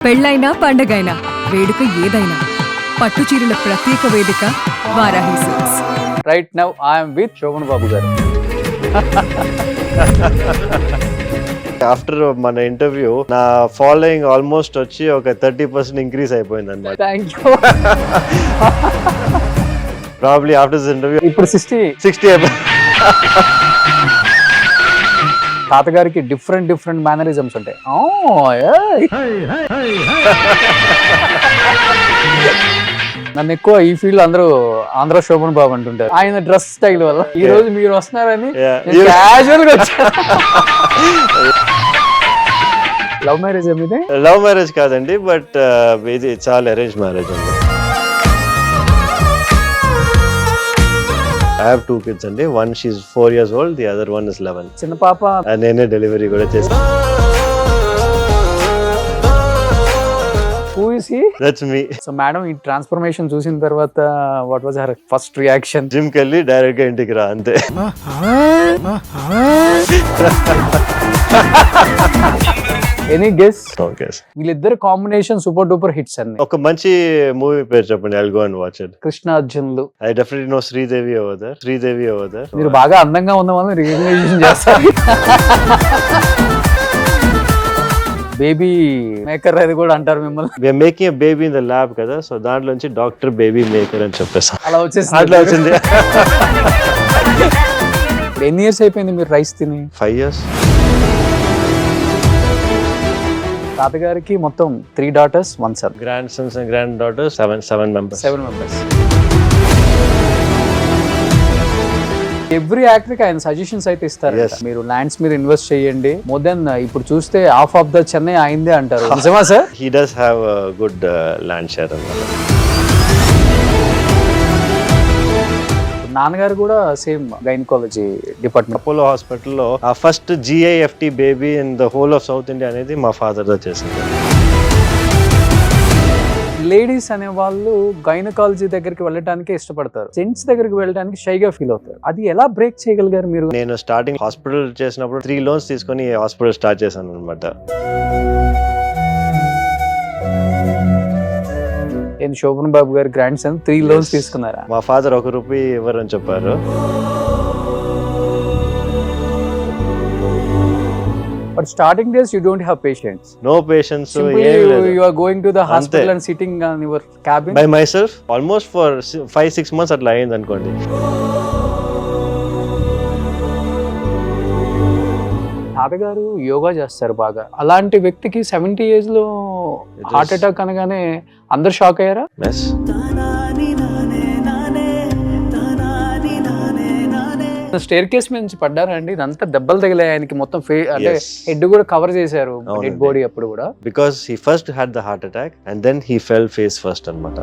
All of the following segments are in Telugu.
పెళ్ళైనా పండగైనా వేడుక ఏదైనా పట్టు చీరల ప్రత్యేక వేదిక Varahi silks. Right now I'm with Shobhan Babu garu. After మన ఇంటర్వ్యూ నా ఫాలోయింగ్ ఆల్మోస్ట్ వచ్చి ఒక 30% ఇంక్రీజ్ అయిపోయింది అనమాట. Thank you. Probably after this interview ఇప్పుడు 60 అయిపోయింది. తాతగారికి డిఫరెంట్ మేనరిజమ్స్ ఉంటాయి. నన్ను ఎక్కువ ఈ ఫీల్డ్ అందరూ ఆంధ్ర శోభన్ బాబు అంటుంటారు ఆయన డ్రెస్ స్టైల్ వల్ల. ఈ రోజు మీరు వస్తున్నారని క్యాజువల్ గా వచ్చారు. లవ్ మ్యారేజ్ ఇది? లవ్ మ్యారేజ్ కాదండి, బట్ ఇది చాలా అరేంజ్ మ్యారేజ్ అండి. I have 2 kids అండి. One she's 4 years old, the other one is 11. చిన్న పాప నేనే డెలివరీ కూడా చేశాను. Who is he? That's me. So madam ఈ ట్రాన్స్ఫర్మేషన్ చూసిన తర్వాత what was her first reaction? Gym కి వెళ్ళి డైరెక్ట్ గా ఇంటికి రా అంతే. Any guess? ఓకే, వీళ్ళిద్దరు కాంబినేషన్ సూపర్ డూపర్ హిట్స్ అన్ని. ఒక మంచి మూవీ పేరు చెప్పండి. I'll go and watch it. కృష్ణార్జునులు. I definitely know Sridevi over there. మీరు బాగా అందంగా ఉన్న వాళ్ళని రికగ్నైజేషన్ చేస్తారు. బేబీ మేకర్ అది కూడా అంటారు మిమ్మల్ని. We are making a baby in the lab కదా, సో దాంట్లో నుంచి డాక్టర్ బేబీ మేకర్ అని చెప్పేసి అలా వచ్చేసి అట్లా వచ్చింది. ఎన్ని ఇయర్స్ అయిపోయింది మీరు రైస్ తిని? 5 years. తాతగారికి మొత్తం 3 daughters 1 son. Grand Sons and grand daughters 7 members. 7 members. Every actor కి ఆయన సజెషన్స్ అయితే ఇస్తారు. Yes. మీరు ల్యాండ్స్ మీద ఇన్వెస్ట్ చేయండి. మోర్ దెన్ ఇప్పుడు చూస్తే హాఫ్ ఆఫ్ ద చెన్నై అయిందే అంటారు. నిజమా sir? He does have a good land share అన్నమాట. నాన్నగారు కూడా సేమ్ గైనకాలజీ డిపార్ట్మెంట్. అపోలో హాస్పిటల్లో ఆ first GIFT baby in the whole of south India అనేది మా ఫాదర్ దా చేసింది. లేడీస్ అనే వాళ్ళు గైనకాలజీ దగ్గరికి వెళ్ళడానికి ఇష్టపడతారు, జెంట్స్ దగ్గరికి వెళ్ళడానికి షైగా ఫీల్ అవుతారు. అది ఎలా బ్రేక్ చేయగలిగారు మీరు? నేను స్టార్టింగ్ హాస్పిటల్ చేసినప్పుడు 3 loans తీసుకొని హాస్పిటల్ స్టార్ట్ చేశాను అనమాట. నేను శోభన్ బాబు గారి గ్రాండ్ సన్ 3 loans తీసుకున్నారా? మా ఫాదర్ ₹1 ఇవ్వరని చెప్పారు. But starting days you don't have patience. No patience. Simply you are going to the hospital and sitting on your cabin by myself almost for 5-6 months అట్లా అయింది అనుకోండి. తాతగారు యోగా చేస్తారు బాగా. అలాంటి వ్యక్తికి 70 years లో హార్ట్ అటాక్ అనగానే అందరు షాక్ అయ్యారా? Yes. స్టేర్ కేస్ మీద నుంచి పడ్డారా అండి? ఇదంతా దెబ్బలు తగిలాయి ఆయనకి మొత్తం అంటే హెడ్ కూడా కవర్ చేశారు డెడ్ బాడీ అప్పుడు కూడా. Because he first had the heart attack and then he fell face first అన్నమాట.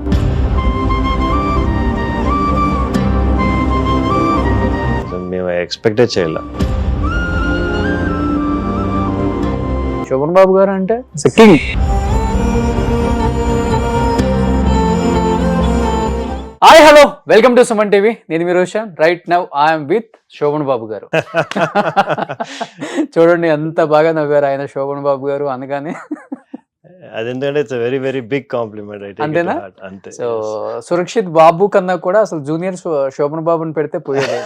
మేము ఎక్స్పెక్టే చేయలే. శోభన్ బాబు గారు అంటే king. Hi hello, welcome to Suman TV. నేను మీ Roshan. Right now I'm with Shobhan Babu garu. చూడండి ఎంత బాగా నవ్వారు ఆయన శోభన్ బాబు గారు అనగానే. అదెందుకంటే it's very very big compliment. అంతేనా? అంతే. సో సురక్షిత్ బాబు కన్నా కూడా అసలు జూనియర్ శోభన్ బాబుని పెడితే పోయేది.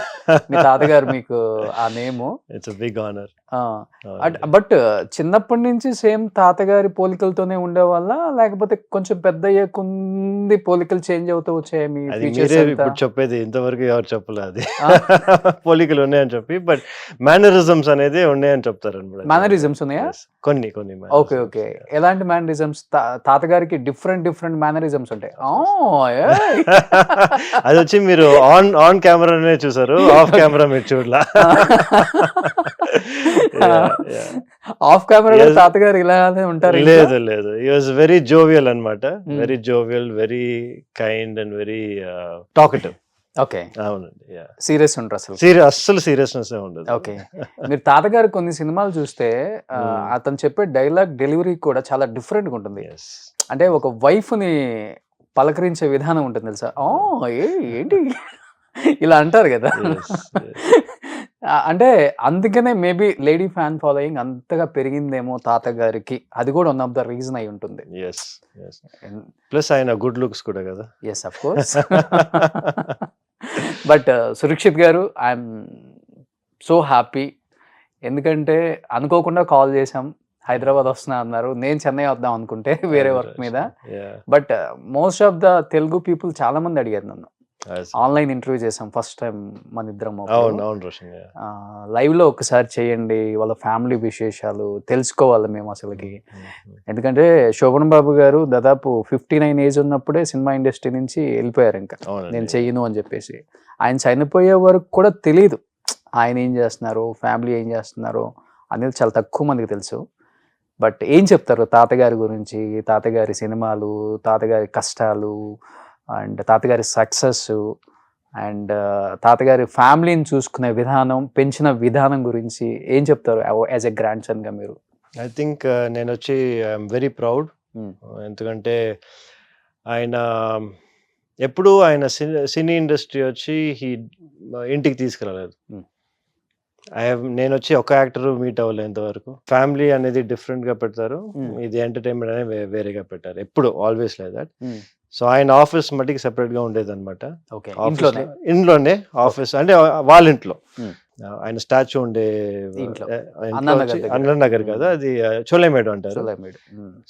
మీ తాతగారు మీకు ఆ name. It's big honour. But చిన్నప్పటి నుంచి సేమ్ తాతగారి పోలికలతోనే ఉండేవాళ్ళ, లేకపోతే కొంచెం పెద్ద అయ్యే కొంది పోలికలు చేంజ్ అవుతూ వచ్చాయి మీ ఫీచర్స్? ఇప్పుడు చెప్పేది ఇంతవరకు ఎవరు చెప్పలేదు అది. పోలికలు ఉన్నాయని చెప్పి, బట్ మేనరిజమ్స్ అనేది ఉన్నాయని చెప్తారు అనమాట. మేనరిజమ్స్ ఉన్నాయా? కొన్ని. Okay okay. ఎలాంటి మేనరిజమ్స్? తాతగారికి డిఫరెంట్ మేనరిజమ్స్ ఉంటాయి. అది వచ్చి మీరు ఆన్ కెమెరానే చూసారు, ఆఫ్ కెమెరా మీరు చూడలా. ఆఫ్ కెమెరా తాతగారు ఇలానే ఉంటారు? లేదు. హి వాస్ వెరీ జోవియల్ అన్నమాట. Very jovial, very kind and very talkative. Okay. అవునండి. సీరియస్ ఉంటారు అసలు? అస్సలు సీరియస్నెస్ ఉండదు. ఓకే. మీరు తాతగారు కొన్ని సినిమాలు చూస్తే అతను చెప్పే డైలాగ్ డెలివరీ కూడా చాలా డిఫరెంట్ గా ఉంటుంది. అంటే ఒక వైఫ్ ని పలకరించే విధానం ఉంటుంది తెలుసా? ఏంటి ఇలా అంటారు కదా. అంటే అందుకనే మేబీ లేడీ ఫ్యాన్ ఫాలోయింగ్ అంతగా పెరిగిందేమో తాతగారికి. అది కూడా వన్ ఆఫ్ ద రీజన్ అయి ఉంటుంది. ఎస్ ప్లస్ ఆయన గుడ్ లుక్స్ కూడా కదా. Yes of course. But Surakshit garu, I'm so happy. ఎందుకంటే అనుకోకుండా కాల్ చేసాం, హైదరాబాద్ వస్తున్నా అన్నారు. నేను చెన్నై వద్దాం అనుకుంటే వేరే వర్క్ మీద. But most of the Telugu people చాలా మంది అడిగారు నన్ను. ఆన్లైన్ ఇంటర్వ్యూ చేసాం ఫస్ట్ టైం మన ఇద్దరం. లైవ్ లో ఒకసారి చేయండి, వాళ్ళ ఫ్యామిలీ విశేషాలు తెలుసుకోవాలి మేము అసలుకి. ఎందుకంటే శోభన్ బాబు గారు దాదాపు 59 ఏజ్ ఉన్నప్పుడే సినిమా ఇండస్ట్రీ నుంచి వెళ్ళిపోయారు. ఇంకా నేను చెయ్యను అని చెప్పేసి. ఆయన చనిపోయే వరకు కూడా తెలియదు ఆయన ఏం చేస్తున్నారు, ఫ్యామిలీ ఏం చేస్తున్నారు అనేది చాలా తక్కువ మందికి తెలుసు. బట్ ఏం చెప్తారు తాతగారి గురించి, తాతగారి సినిమాలు, తాతగారి కష్టాలు అండ్ తాతగారి సక్సెస్ అండ్ తాతగారి ఫ్యామిలీని చూసుకునే విధానం, పెంచిన విధానం గురించి ఏం చెప్తారు యాజ్ ఎ గ్రాండ్ సన్ గా మీరు? ఐ థింక్ నేను వచ్చి ఐఎమ్ వెరీ ప్రౌడ్. ఎందుకంటే ఆయన ఎప్పుడు ఆయన సినీ ఇండస్ట్రీ వచ్చి ఇంటికి తీసుకురాలేదు. నేను వచ్చి ఒక యాక్టర్ మీట్ అవ్వలేదు ఇంతవరకు. ఫ్యామిలీ అనేది డిఫరెంట్ గా పెడతారు, ఇది ఎంటర్టైన్మెంట్ అనేది వేరేగా పెట్టారు ఎప్పుడు, ఆల్వేస్ లైక్ దట్. సో ఆయన ఆఫీస్ మట్టికి సెపరేట్ గా ఉండేది అనమాట. ఇంట్లోనే ఆఫీస్ అంటే వాళ్ళ ఇంట్లో. ఆయన స్టాచ్యూ ఉండే అన్నానగర్ కదా, అది చోలేమేడు అంటారు.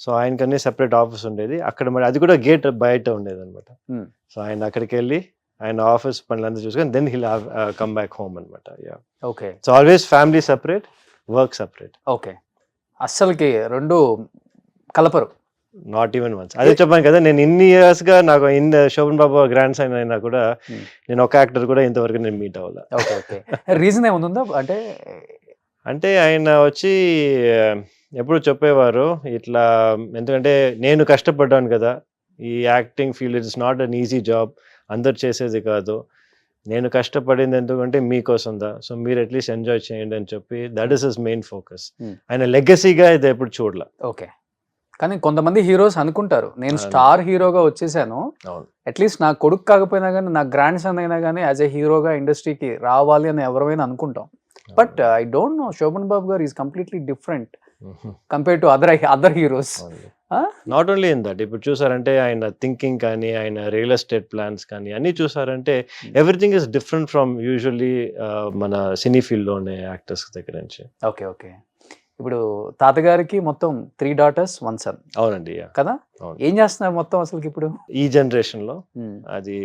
సో ఆయనకన్నీ సెపరేట్ ఆఫీస్ ఉండేది అక్కడ. మరి అది కూడా గేట్ బయట ఉండేది అనమాట. సో ఆయన అక్కడికి వెళ్ళి ఆయన ఆఫీస్ పనులంతా చూసుకొని then he'll come back home అనమాట. Okay. So always family separate, work separate. Okay. అస్సలకి రెండు కలపరు. Not even once. అదే చెప్పాను కదా, నేను ఇన్ని ఇయర్స్ గా నాకు శోభన్ బాబు గ్రాండ్ సన్ అయినా కూడా నేను ఒక యాక్టర్ కూడా ఇంతవరకు నేను మీట్ అవ్వాలి. Okay okay. రీజన్ ఏముందా అంటే ఆయన వచ్చి ఎప్పుడు చెప్పేవారు ఇట్లా, ఎందుకంటే నేను కష్టపడ్డాను కదా, ఈ acting field it's not an easy job, అందరు చేసేది కాదు. నేను కష్టపడింది ఎందుకంటే మీకోసందా, సో మీరు అట్లీస్ట్ ఎంజాయ్ చేయండి అని చెప్పి, that is his main focus. ఆయన లెగసీగా ఇది ఎప్పుడు చూడలే. ఓకే. కానీ కొంతమంది హీరోస్ అనుకుంటారు నేను స్టార్ హీరోగా వచ్చేసాను, అట్లీస్ట్ నా కొడుకు కాకపోయినా కానీ నా గ్రాండ్ సన్ అయినా కానీ యాజ్ ఎ హీరోగా ఇండస్ట్రీకి రావాలి అని ఎవరైనా అనుకుంటాం. But I don't know, Shobhan Babu garu is completely different compare to other heroes. Not only in that, ఇప్పుడు చూసారంటే ఆయన థింకింగ్ కానీ, ఆయన రియల్ ఎస్టేట్ ప్లాన్స్ కానీ అన్ని చూసారంటే everything is different from usually మన సినీ ఫీల్డ్ లో ఉండే యాక్టర్స్ దగ్గర నుంచి. Okay okay. ఇప్పుడు తాతగారికి మొత్తం 3 daughters 1 son. అవునండి కదా. ఏం చేస్తున్నారు మొత్తం అసలు ఇప్పుడు ఈ జనరేషన్ లో? అది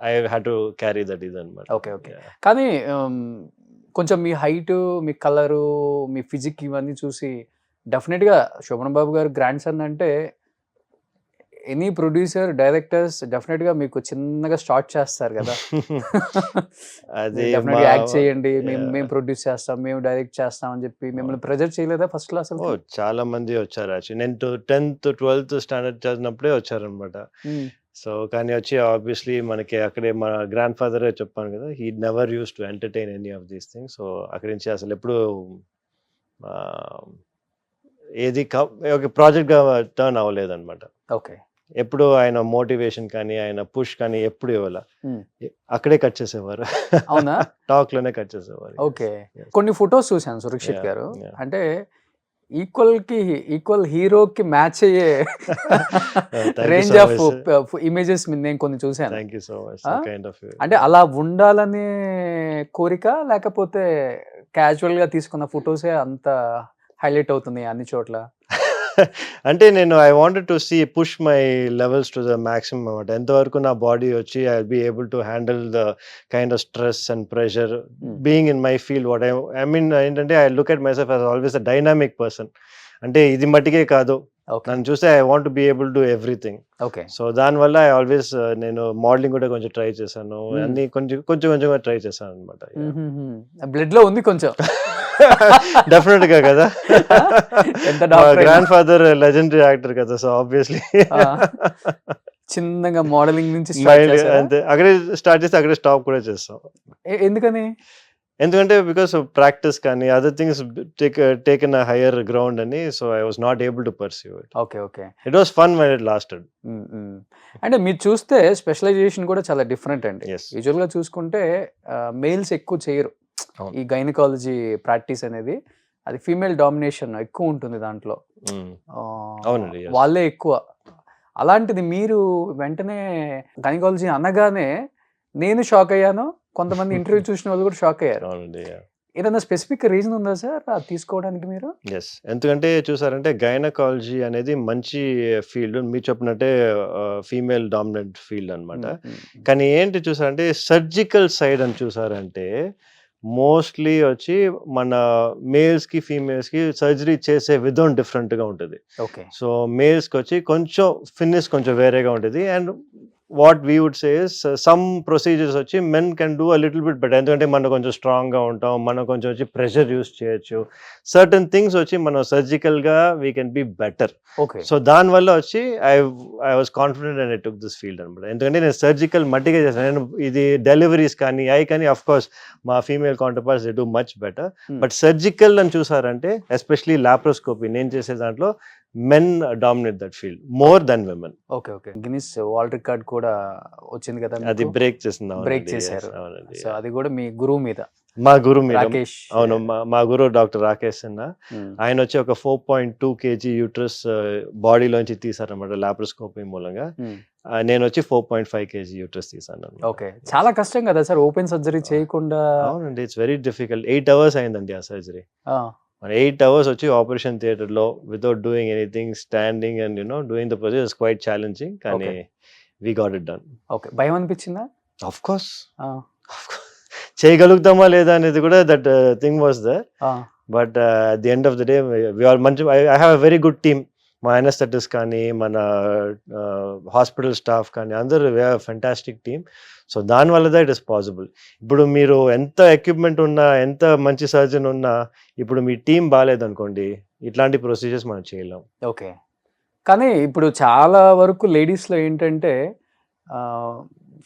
I had to carry that ఇది అన్నమాట. Okay okay. కానీ కొంచెం మీ హైట్, మీ కలరు, మీ ఫిజిక్ ఇవన్నీ చూసి డెఫినెట్ గా శోభన్ బాబు గారు గ్రాండ్ సన్ అంటే ఎనీ ప్రొడ్యూసర్, డైరెక్టర్స్ డెఫినెట్ గా మీకు చిన్నగా స్టార్ట్ చేస్తారు కదా. అది యాక్ట్ చేయండి, మేము ప్రొడ్యూస్ చేస్తాం, మేము డైరెక్ట్ చేస్తాం అని చెప్పి మిమ్మల్ని ప్రెజర్ చేయలేదా ఫస్ట్ క్లాస్? చాలా మంది వచ్చారు యాక్చువల్లీ. నేను 10th 12th స్టాండర్డ్ చదివినప్పుడే వచ్చారనమాట. సో కానీ వచ్చి ఆబ్వియస్లీ మనకి అక్కడే మా గ్రాండ్ ఫాదరే చెప్పాను కదా, he never use to entertain any of these things. So అక్కడి నుంచి అసలు ఎప్పుడు ఏది ఒక ప్రాజెక్ట్గా టర్న్ అవ్వలేదన్నమాట. ఓకే. ఎప్పుడు ఆయన మోటివేషన్ కానీ, ఆయన పుష్ కానీ ఎప్పుడు ఇవ్వాల, అక్కడే కట్ చేసేవారు. అవునా? టాక్ లోనే కట్ చేసేవారు. ఓకే. కొన్ని ఫొటోస్ చూసాను సురక్షిత్ గారు, అంటే ఈక్వల్ హీరోకి మ్యాచ్ అయ్యే రేంజ్ ఆఫ్ ఇమేజెస్ నేను కొన్ని చూసాను. Thank you so much. అంటే అలా ఉండాలనే కోరిక, లేకపోతే క్యాజువల్ గా తీసుకున్న ఫొటోసే అంత హైలైట్ అవుతుంది అన్ని చోట్ల? అంటే నేను I wanted to see push my levels to the maximum అనమాట. ఎంతవరకు నా బాడీ వచ్చి I will be able to handle the kind of stress and pressure being in my field. What I mean ఏంటంటే I look at myself as always a dynamic person. అంటే ఇది మట్టికే కాదు, నన్ను చూస్తే I want be able to everything. Okay. So దానివల్ల ఐ ఆల్వేస్ నేను మోడలింగ్ కూడా కొంచెం ట్రై చేశాను, అన్ని కొంచెం ట్రై చేశాను అనమాట. బ్లడ్ లో ఉంది కొంచెం. డెఫినెట్ గా కదా, గ్రాండ్ ఫాదర్ లెజెండరీ యాక్టర్ కదా, సో ఆబ్వియస్లీ చిన్నగా మోడలింగ్ నుంచి అంతే, అక్కడే స్టార్ట్ చేస్తే అక్కడే స్టాప్ కూడా చేస్తాం. ఎందుకంటే బికాస్ ప్రాక్టీస్ కానీ other things taken a higher ground అని, so I was not able to perceive it. Okay okay. It was fun when it lasted. అంటే మీరు చూస్తే స్పెషలైజేషన్ కూడా చాలా డిఫరెంట్ అండి. యూజువల్ గా చూసుకుంటే మేల్స్ ఎక్కువ చేయరు, అవును. ఈ గైనకాలజీ ప్రాక్టీస్ అనేది అది ఫీమేల్ డామినేషన్ ఎక్కువ ఉంటుంది దాంట్లో. ఆ, అవునండి, yes. వాళ్ళే ఎక్కువ. అలాంటిది మీరు వెంటనే గైనకాలజీ అనగానే నేను షాక్ అయ్యాను, కొంతమంది ఇంటర్వ్యూ చూసిన వాళ్ళు కూడా షాక్ అయ్యారు. అవునండి, ఏదైనా స్పెసిఫిక్ రీజన్ ఉందా సార్ అది తీసుకోవడానికి మీరు? ఎస్. ఎందుకంటే చూసారంటే గైనకాలజీ అనేది మంచి ఫీల్డ్. మీరు చెప్పినట్టే ఫీమేల్ డామినెంట్ ఫీల్డ్ అనమాట. కానీ ఏంటి చూసారంటే సర్జికల్ సైడ్ అని చూసారంటే మోస్ట్లీ వచ్చి మన మేల్స్కి ఫీమేల్స్కి సర్జరీ చేసే విధం డిఫరెంట్గా ఉంటుంది. ఓకే. సో మేల్స్కి వచ్చి కొంచెం ఫినిష్ కొంచెం వేరేగా ఉంటుంది. And what we would say is some procedures వచ్చి men can do a little bit better. ఎందుకంటే మనం కొంచెం స్ట్రాంగ్గా ఉంటాం, మనం కొంచెం వచ్చి ప్రెషర్ యూస్ చేయొచ్చు. సర్టన్ థింగ్స్ వచ్చి మనం సర్జికల్గా we can be better. Okay. So దానివల్ల వచ్చి I was confident and I took this field అనమాట. ఎందుకంటే నేను సర్జికల్ మట్టిగా చేస్తాను. నేను ఇది డెలివరీస్ కానీ కానీ అఫ్ కోర్స్ మా female counterparts they do much better. But surgical అని చూసారంటే ఎస్పెషలీ లాప్రోస్కోపీ నేను చేసే దాంట్లో men dominate that field more than women. Okay. Okay. Guinness world record కూడా వచ్చింది కదా అది బ్రేక్ చేసింది. బ్రేక్ చేశారు. సో అది కూడా మీ గురువు మీద, మా గురు మీద. రాకేష్. అవును, మా గురువు డాక్టర్ రాకేష్ అన్న. ఆయన వచ్చి ఒక 4.2 kg యూట్రస్ బాడీలోంచి తీసారనమాట లాప్రోస్కోపీ మూలంగా. నేను వచ్చి 4.5 kg యూట్రస్ తీసాను. ఓకే. చాలా కష్టం కదా సార్ ఓపెన్ సర్జరీ చేయకుండా? అవునండి, ఇట్స్ వెరీ డిఫికల్ట్. 8 hours అయిందండి ఆ సర్జరీ. 8 hours వచ్చి ఆపరేషన్ థియేటర్లో without doing anything, standing and doing the procedure is quite challenging. కానీ we got it done. Okay. భయం అనిపించిందా? ఆఫ్ కోర్స్ చేయగలుగుతామా లేదా అనేది కూడా that thing was there. But at the end of the day we are మంచి. I have a very good team. మా అనస్థెటిస్ట్ కానీ మన హాస్పిటల్ స్టాఫ్ కానీ అందరూ we have fantastic team. So దానివల్ల ఇట్ ఇస్ పాసిబుల్. ఇప్పుడు మీరు ఎంత ఎక్విప్మెంట్ ఉన్నా, ఎంత మంచి సర్జన్ ఉన్నా, ఇప్పుడు మీ టీం బాగాలేదనుకోండి, ఇట్లాంటి ప్రొసీజర్స్ మనం చేయలేం. ఓకే. కానీ ఇప్పుడు చాలా వరకు లేడీస్లో ఏంటంటే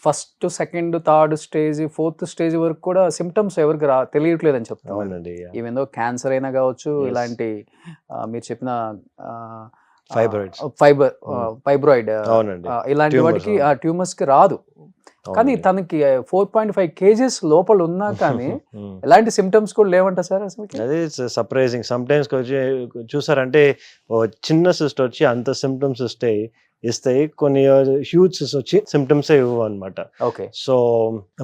first, second, third stage, fourth stage వరకు కూడా సిమ్టమ్స్ ఎవరికి తెలియట్లేదని చెప్తాం. అవునండి, ఈవెన్ దో క్యాన్సర్ అయినా కావచ్చు, ఇలాంటి మీరు చెప్పిన ఫైబ్రాయిడ్ ఇలాంటి వాటికి ట్యూమర్స్ కి రాదు. కానీ తనకి 4.5 kgs లోపల ఉన్నా కానీ ఎలాంటి సిమ్టమ్స్ కూడా లేవంట సార్ అసలు. అదే సర్ప్రైజింగ్. సమ్ టైమ్స్ చూసారంటే చిన్న సిస్ట్ వచ్చి అంత సిమ్టమ్స్ ఇస్తాయి, కొన్ని హ్యూజ్ వచ్చి సిమ్టమ్స్ ఇవ్వవు అనమాట. ఓకే. సో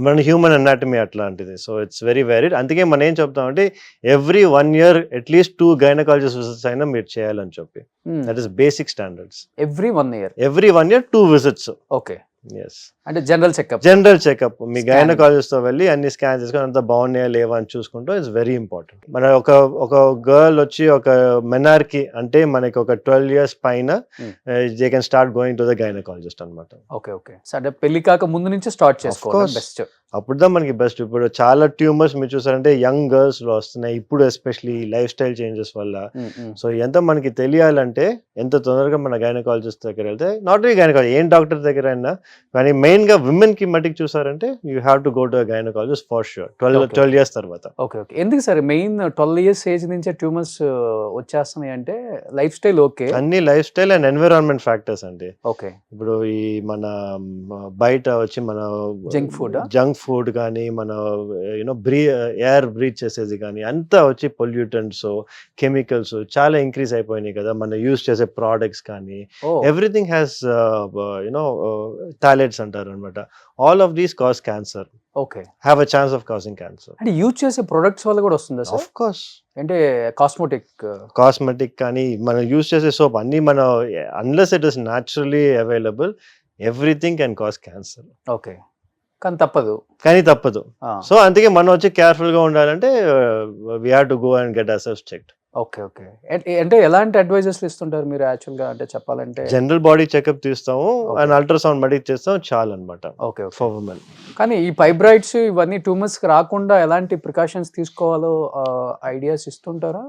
మన హ్యూమన్ అనాటమీ అట్లాంటిది. So it's very varied. అందుకే మనం ఏం చెప్తామంటే every 1 year at least 2 gynaecologist visits అయినా మీరు చేయాలని చెప్పి. That is basic standards. Every 1 year 2 visits. Okay. Yes. అంటే జనరల్ చెకప్ మీ గైనకాలజిస్ట్ తో వెళ్ళి అన్ని స్కాన్ చేసుకొని అంత బాగున్నాయా లేవా అని చూసుకుంటూ ఇట్స్ వెరీ ఇంపార్టెంట్. మన ఒక గర్ల్ వచ్చి ఒక మెనార్కి అంటే మనకి ఒక 12 years పైన they can start going to the gynaecologist అనమాట. ఓకే. ఓకే. అంటే పెళ్లి కాక ముందు నుంచి స్టార్ట్ చేసుకోవాలి బెస్ట్. అప్పుడుదా మనకి బెస్ట్. ఇప్పుడు చాలా ట్యూమర్స్ మీరు చూసారంటే యంగ్ గర్ల్స్ లో వస్తున్నాయి ఇప్పుడు, ఎస్పెషలీ లైఫ్ స్టైల్ చేంజెస్ వల్ల. సో ఎంత మనకి తెలియాలంటే ఎంత తొందరగా మన గైనకాలజిస్ట్ దగ్గర వెళ్తే, నాట్ ఓన్లీ గైనకాలజీ, ఏం డాక్టర్ దగ్గర అయినా కానీ మెయిన్ గా విమెన్ కి మట్టికి చూసారంటే you have to go to gynaecologist for sure 12 years తర్వాత. ఓకే. ఓకే. ఎందుకు సార్ మెయిన్ 12 years ఏజ్ నుంచే ట్యూమర్స్ వచ్చేస్తున్నాయి అంటే? లైఫ్ స్టైల్ ఓకే, అన్ని life style and environment factors అండి. ఓకే. ఇప్పుడు ఈ మన బయట వచ్చి మన జంక్ ఫుడ్ కానీ మన ఎయిర్ బ్రీత్ చేసేది కానీ అంతా వచ్చి పొల్యూటెంట్స్, కెమికల్స్ చాలా ఇంక్రీజ్ అయిపోయినాయి కదా. మన యూజ్ చేసే ప్రోడక్ట్స్ కానీ ఎవ్రీథింగ్ హ్యాస్ థాలెట్స్ అంటారు అనమాట. All of these cause cancer. Okay. Have a chance of causing cancer. అంటే యూజ్ చేసే ప్రొడక్ట్స్ వల్ల కూడా వస్తుందా సార్? Of course. అంటే కాస్మెటిక్ కానీ మనం యూజ్ చేసే సోప్ అన్ని మన unless it is naturally available everything can cause cancer. Okay. కానీ తప్పదు. సో అందుకే మనం వచ్చి కేర్ఫుల్ గా ఉండాలంటే we have to go and get assessed checked. Okay. Okay. అంటే ఎలాంటి అడ్వైజెస్ ఇస్తుంటారు మీరు యాక్చువల్ గా? అంటే చెప్పాలంటే జనరల్ బాడీ చెకప్ తీస్తాము అండ్ అల్ట్రాసౌండ్ మడికి చేస్తాం చాలు అనమాట. ఓకే. For women. కానీ ఈ ఫైబ్రాయిడ్స్ ఇవన్నీ ట్యూమర్స్ కి రాకుండా ఎలాంటి ప్రికాషన్స్ తీసుకోవాలో ఐడియాస్ ఇస్తుంటారా?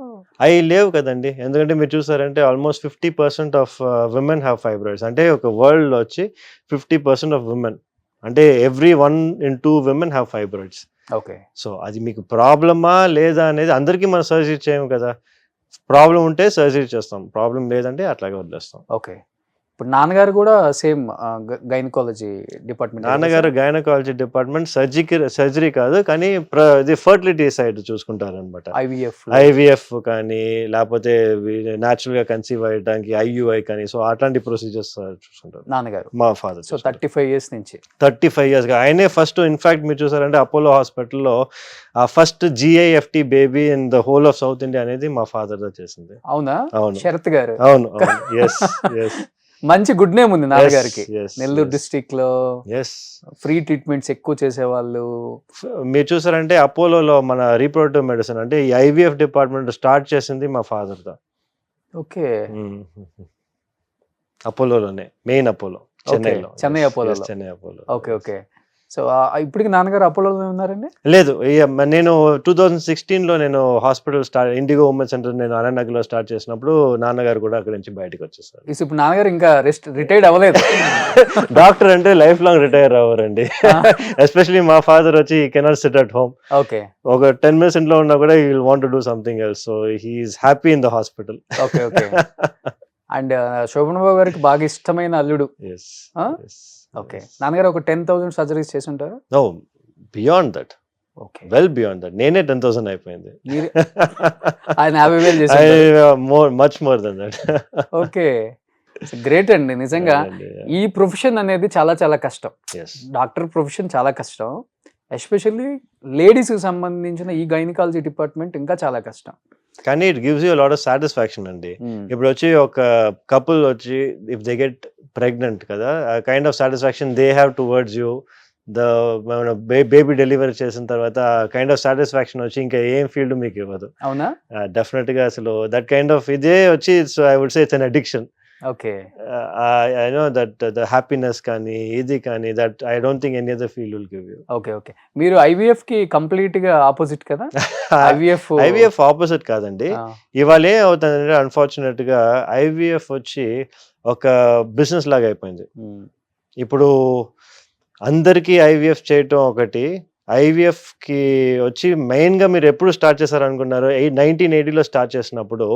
అవి లేవు కదండి. ఎందుకంటే మీరు చూసారంటే almost 50% of women have fibroids. అంటే ఒక వరల్డ్ లో వచ్చి 50% ఆఫ్ విమెన్ అంటే every 1 in 2 women have fibroids. Okay. So అది మీకు ప్రాబ్లమా లేదా అనేది అందరికీ మనం సర్జరీ చేయము కదా. ప్రాబ్లం ఉంటే సర్జరీ చేస్తాం, ప్రాబ్లం లేదంటే అట్లాగే వదిలేస్తాం. ఓకే. ఇప్పుడు నాన్నగారు కూడా సేమ్ గైనకాలజీ డిపార్ట్మెంట్. నాన్నగారు గైనకాలజీ డిపార్ట్మెంట్, సర్జరీ కాదు కానీ ఇది ఫర్టిలిటీ సైడ్ చూసుకుంటారు అనమాట. ఐవీఎఫ్ కానీ లేకపోతే న్యాచురల్ గా కన్సీవ్ అయ్యడానికి IUI కానీ, సో అట్లాంటి ప్రొసీజర్స్ చూసుకుంటారు నాన్నగారు. మా ఫాదర్. సో 35 years నుంచి. 35 years గా ఆయనే ఫస్ట్. ఇన్ఫాక్ట్ మీరు చూసారంటే అపోలో హాస్పిటల్లో ఆ first GIFT baby in the whole of south India అనేది మా ఫాదర్ దా చేసింది. అవునా? అవును శరత్ గారు. అవును. Yes yes. మంచి గుడ్ నేమ్ ఉంది నాన్నగారికి. నెల్లూరు డిస్ట్రిక్ట్ లో ఫ్రీ ట్రీట్మెంట్స్ ఎక్కువ చేసేవాళ్ళు. మీరు చూసారంటే అపోలోలో మన రీప్రొడక్టివ్ మెడిసిన్ అంటే ఈ IVF డిపార్ట్మెంట్ స్టార్ట్ చేసింది మా ఫాదర్ దా. ఓకే. అపోలోలోనే, మెయిన్ అపోలో, చెన్నైలో. Chennai Apollo. Chennai Apollo. Okay okay. So ఇప్పటికి నాన్నగారు అపోలోలో ఉన్నారండి? లేదు, నేను 2016లో నేను హాస్పిటల్ ఇండిగో ఉమెన్ సెంటర్ నేను అనంతనగర్లో స్టార్ట్ చేసినప్పుడు నాన్నగారు కూడా అక్కడి నుంచి బయటకు వచ్చేసారు. ఇప్పుడు నాన్నగారు ఇంకా రిటైర్డ్ అవ్వలేదు. డాక్టర్ అంటే లైఫ్ లాంగ్ రిటైర్ అవ్వరండి. ఎస్పెషలీ మా ఫాదర్ వచ్చి cannot sit at home. Okay. ఒక 10 minutes ఇంట్లో ఉన్నా కూడా he will want to do something else. So he's happy in the hospital. Okay okay. And Shobhan Babu గారికి బాగా ఇష్టమైన అల్లుడు. ఓకే. నాన్నగారు ఒక 10,000 సర్జరీస్ చేసి ఉంటారు? No, beyond that. Okay, well beyond that. నేనే 10,000 అయిపోయింది. ఆయన 50,000 చేశారు. Much more than that. Okay, great అండి. నిజంగా ఈ ప్రొఫెషన్ అనేది చాలా చాలా కష్టం. డాక్టర్ ప్రొఫెషన్ చాలా కష్టం. ఎస్పెషల్లీ లేడీస్ కి సంబంధించిన ఈ గైనకాలజీ డిపార్ట్మెంట్ ఇంకా చాలా కష్టం. కానీ it gives you lot of satisfaction అండి. ఇప్పుడు వచ్చి ఒక కపుల్ వచ్చి ఇఫ్ దే గెట్ ప్రెగ్నెంట్ కదా, kind of satisfaction they have towards you. Baby delivery చేసిన తర్వాత కైండ్ ఆఫ్ సాటిస్ఫాక్షన్ వచ్చి ఇంకా ఏం ఫీల్డ్ మీకు ఇవ్వదు. అవునా? డెఫినెట్ గా అసలు దట్ కైండ్ ఆఫ్ ఇదే వచ్చి I would say it's an addiction. Okay. I know that the happiness కానీ ఇది కానీ that I don't think any other field will give you. Okay okay. మీరు IVF కి కంప్లీట్ గా ఆపోజిట్ కదా? IVF ఆపోజిట్ కాదండి. ఇవాళ ఏమవుతుందంటే అన్ఫార్చునేట్ గా IVF వచ్చి ఒక బిజినెస్ లాగా అయిపోయింది. ఇప్పుడు అందరికీ IVF చేయటం ఒకటి. IVF కి వచ్చి మెయిన్ గా మీరు ఎప్పుడు స్టార్ట్ చేశారనుకున్నారు? 1980లో స్టార్ట్ చేసినప్పుడు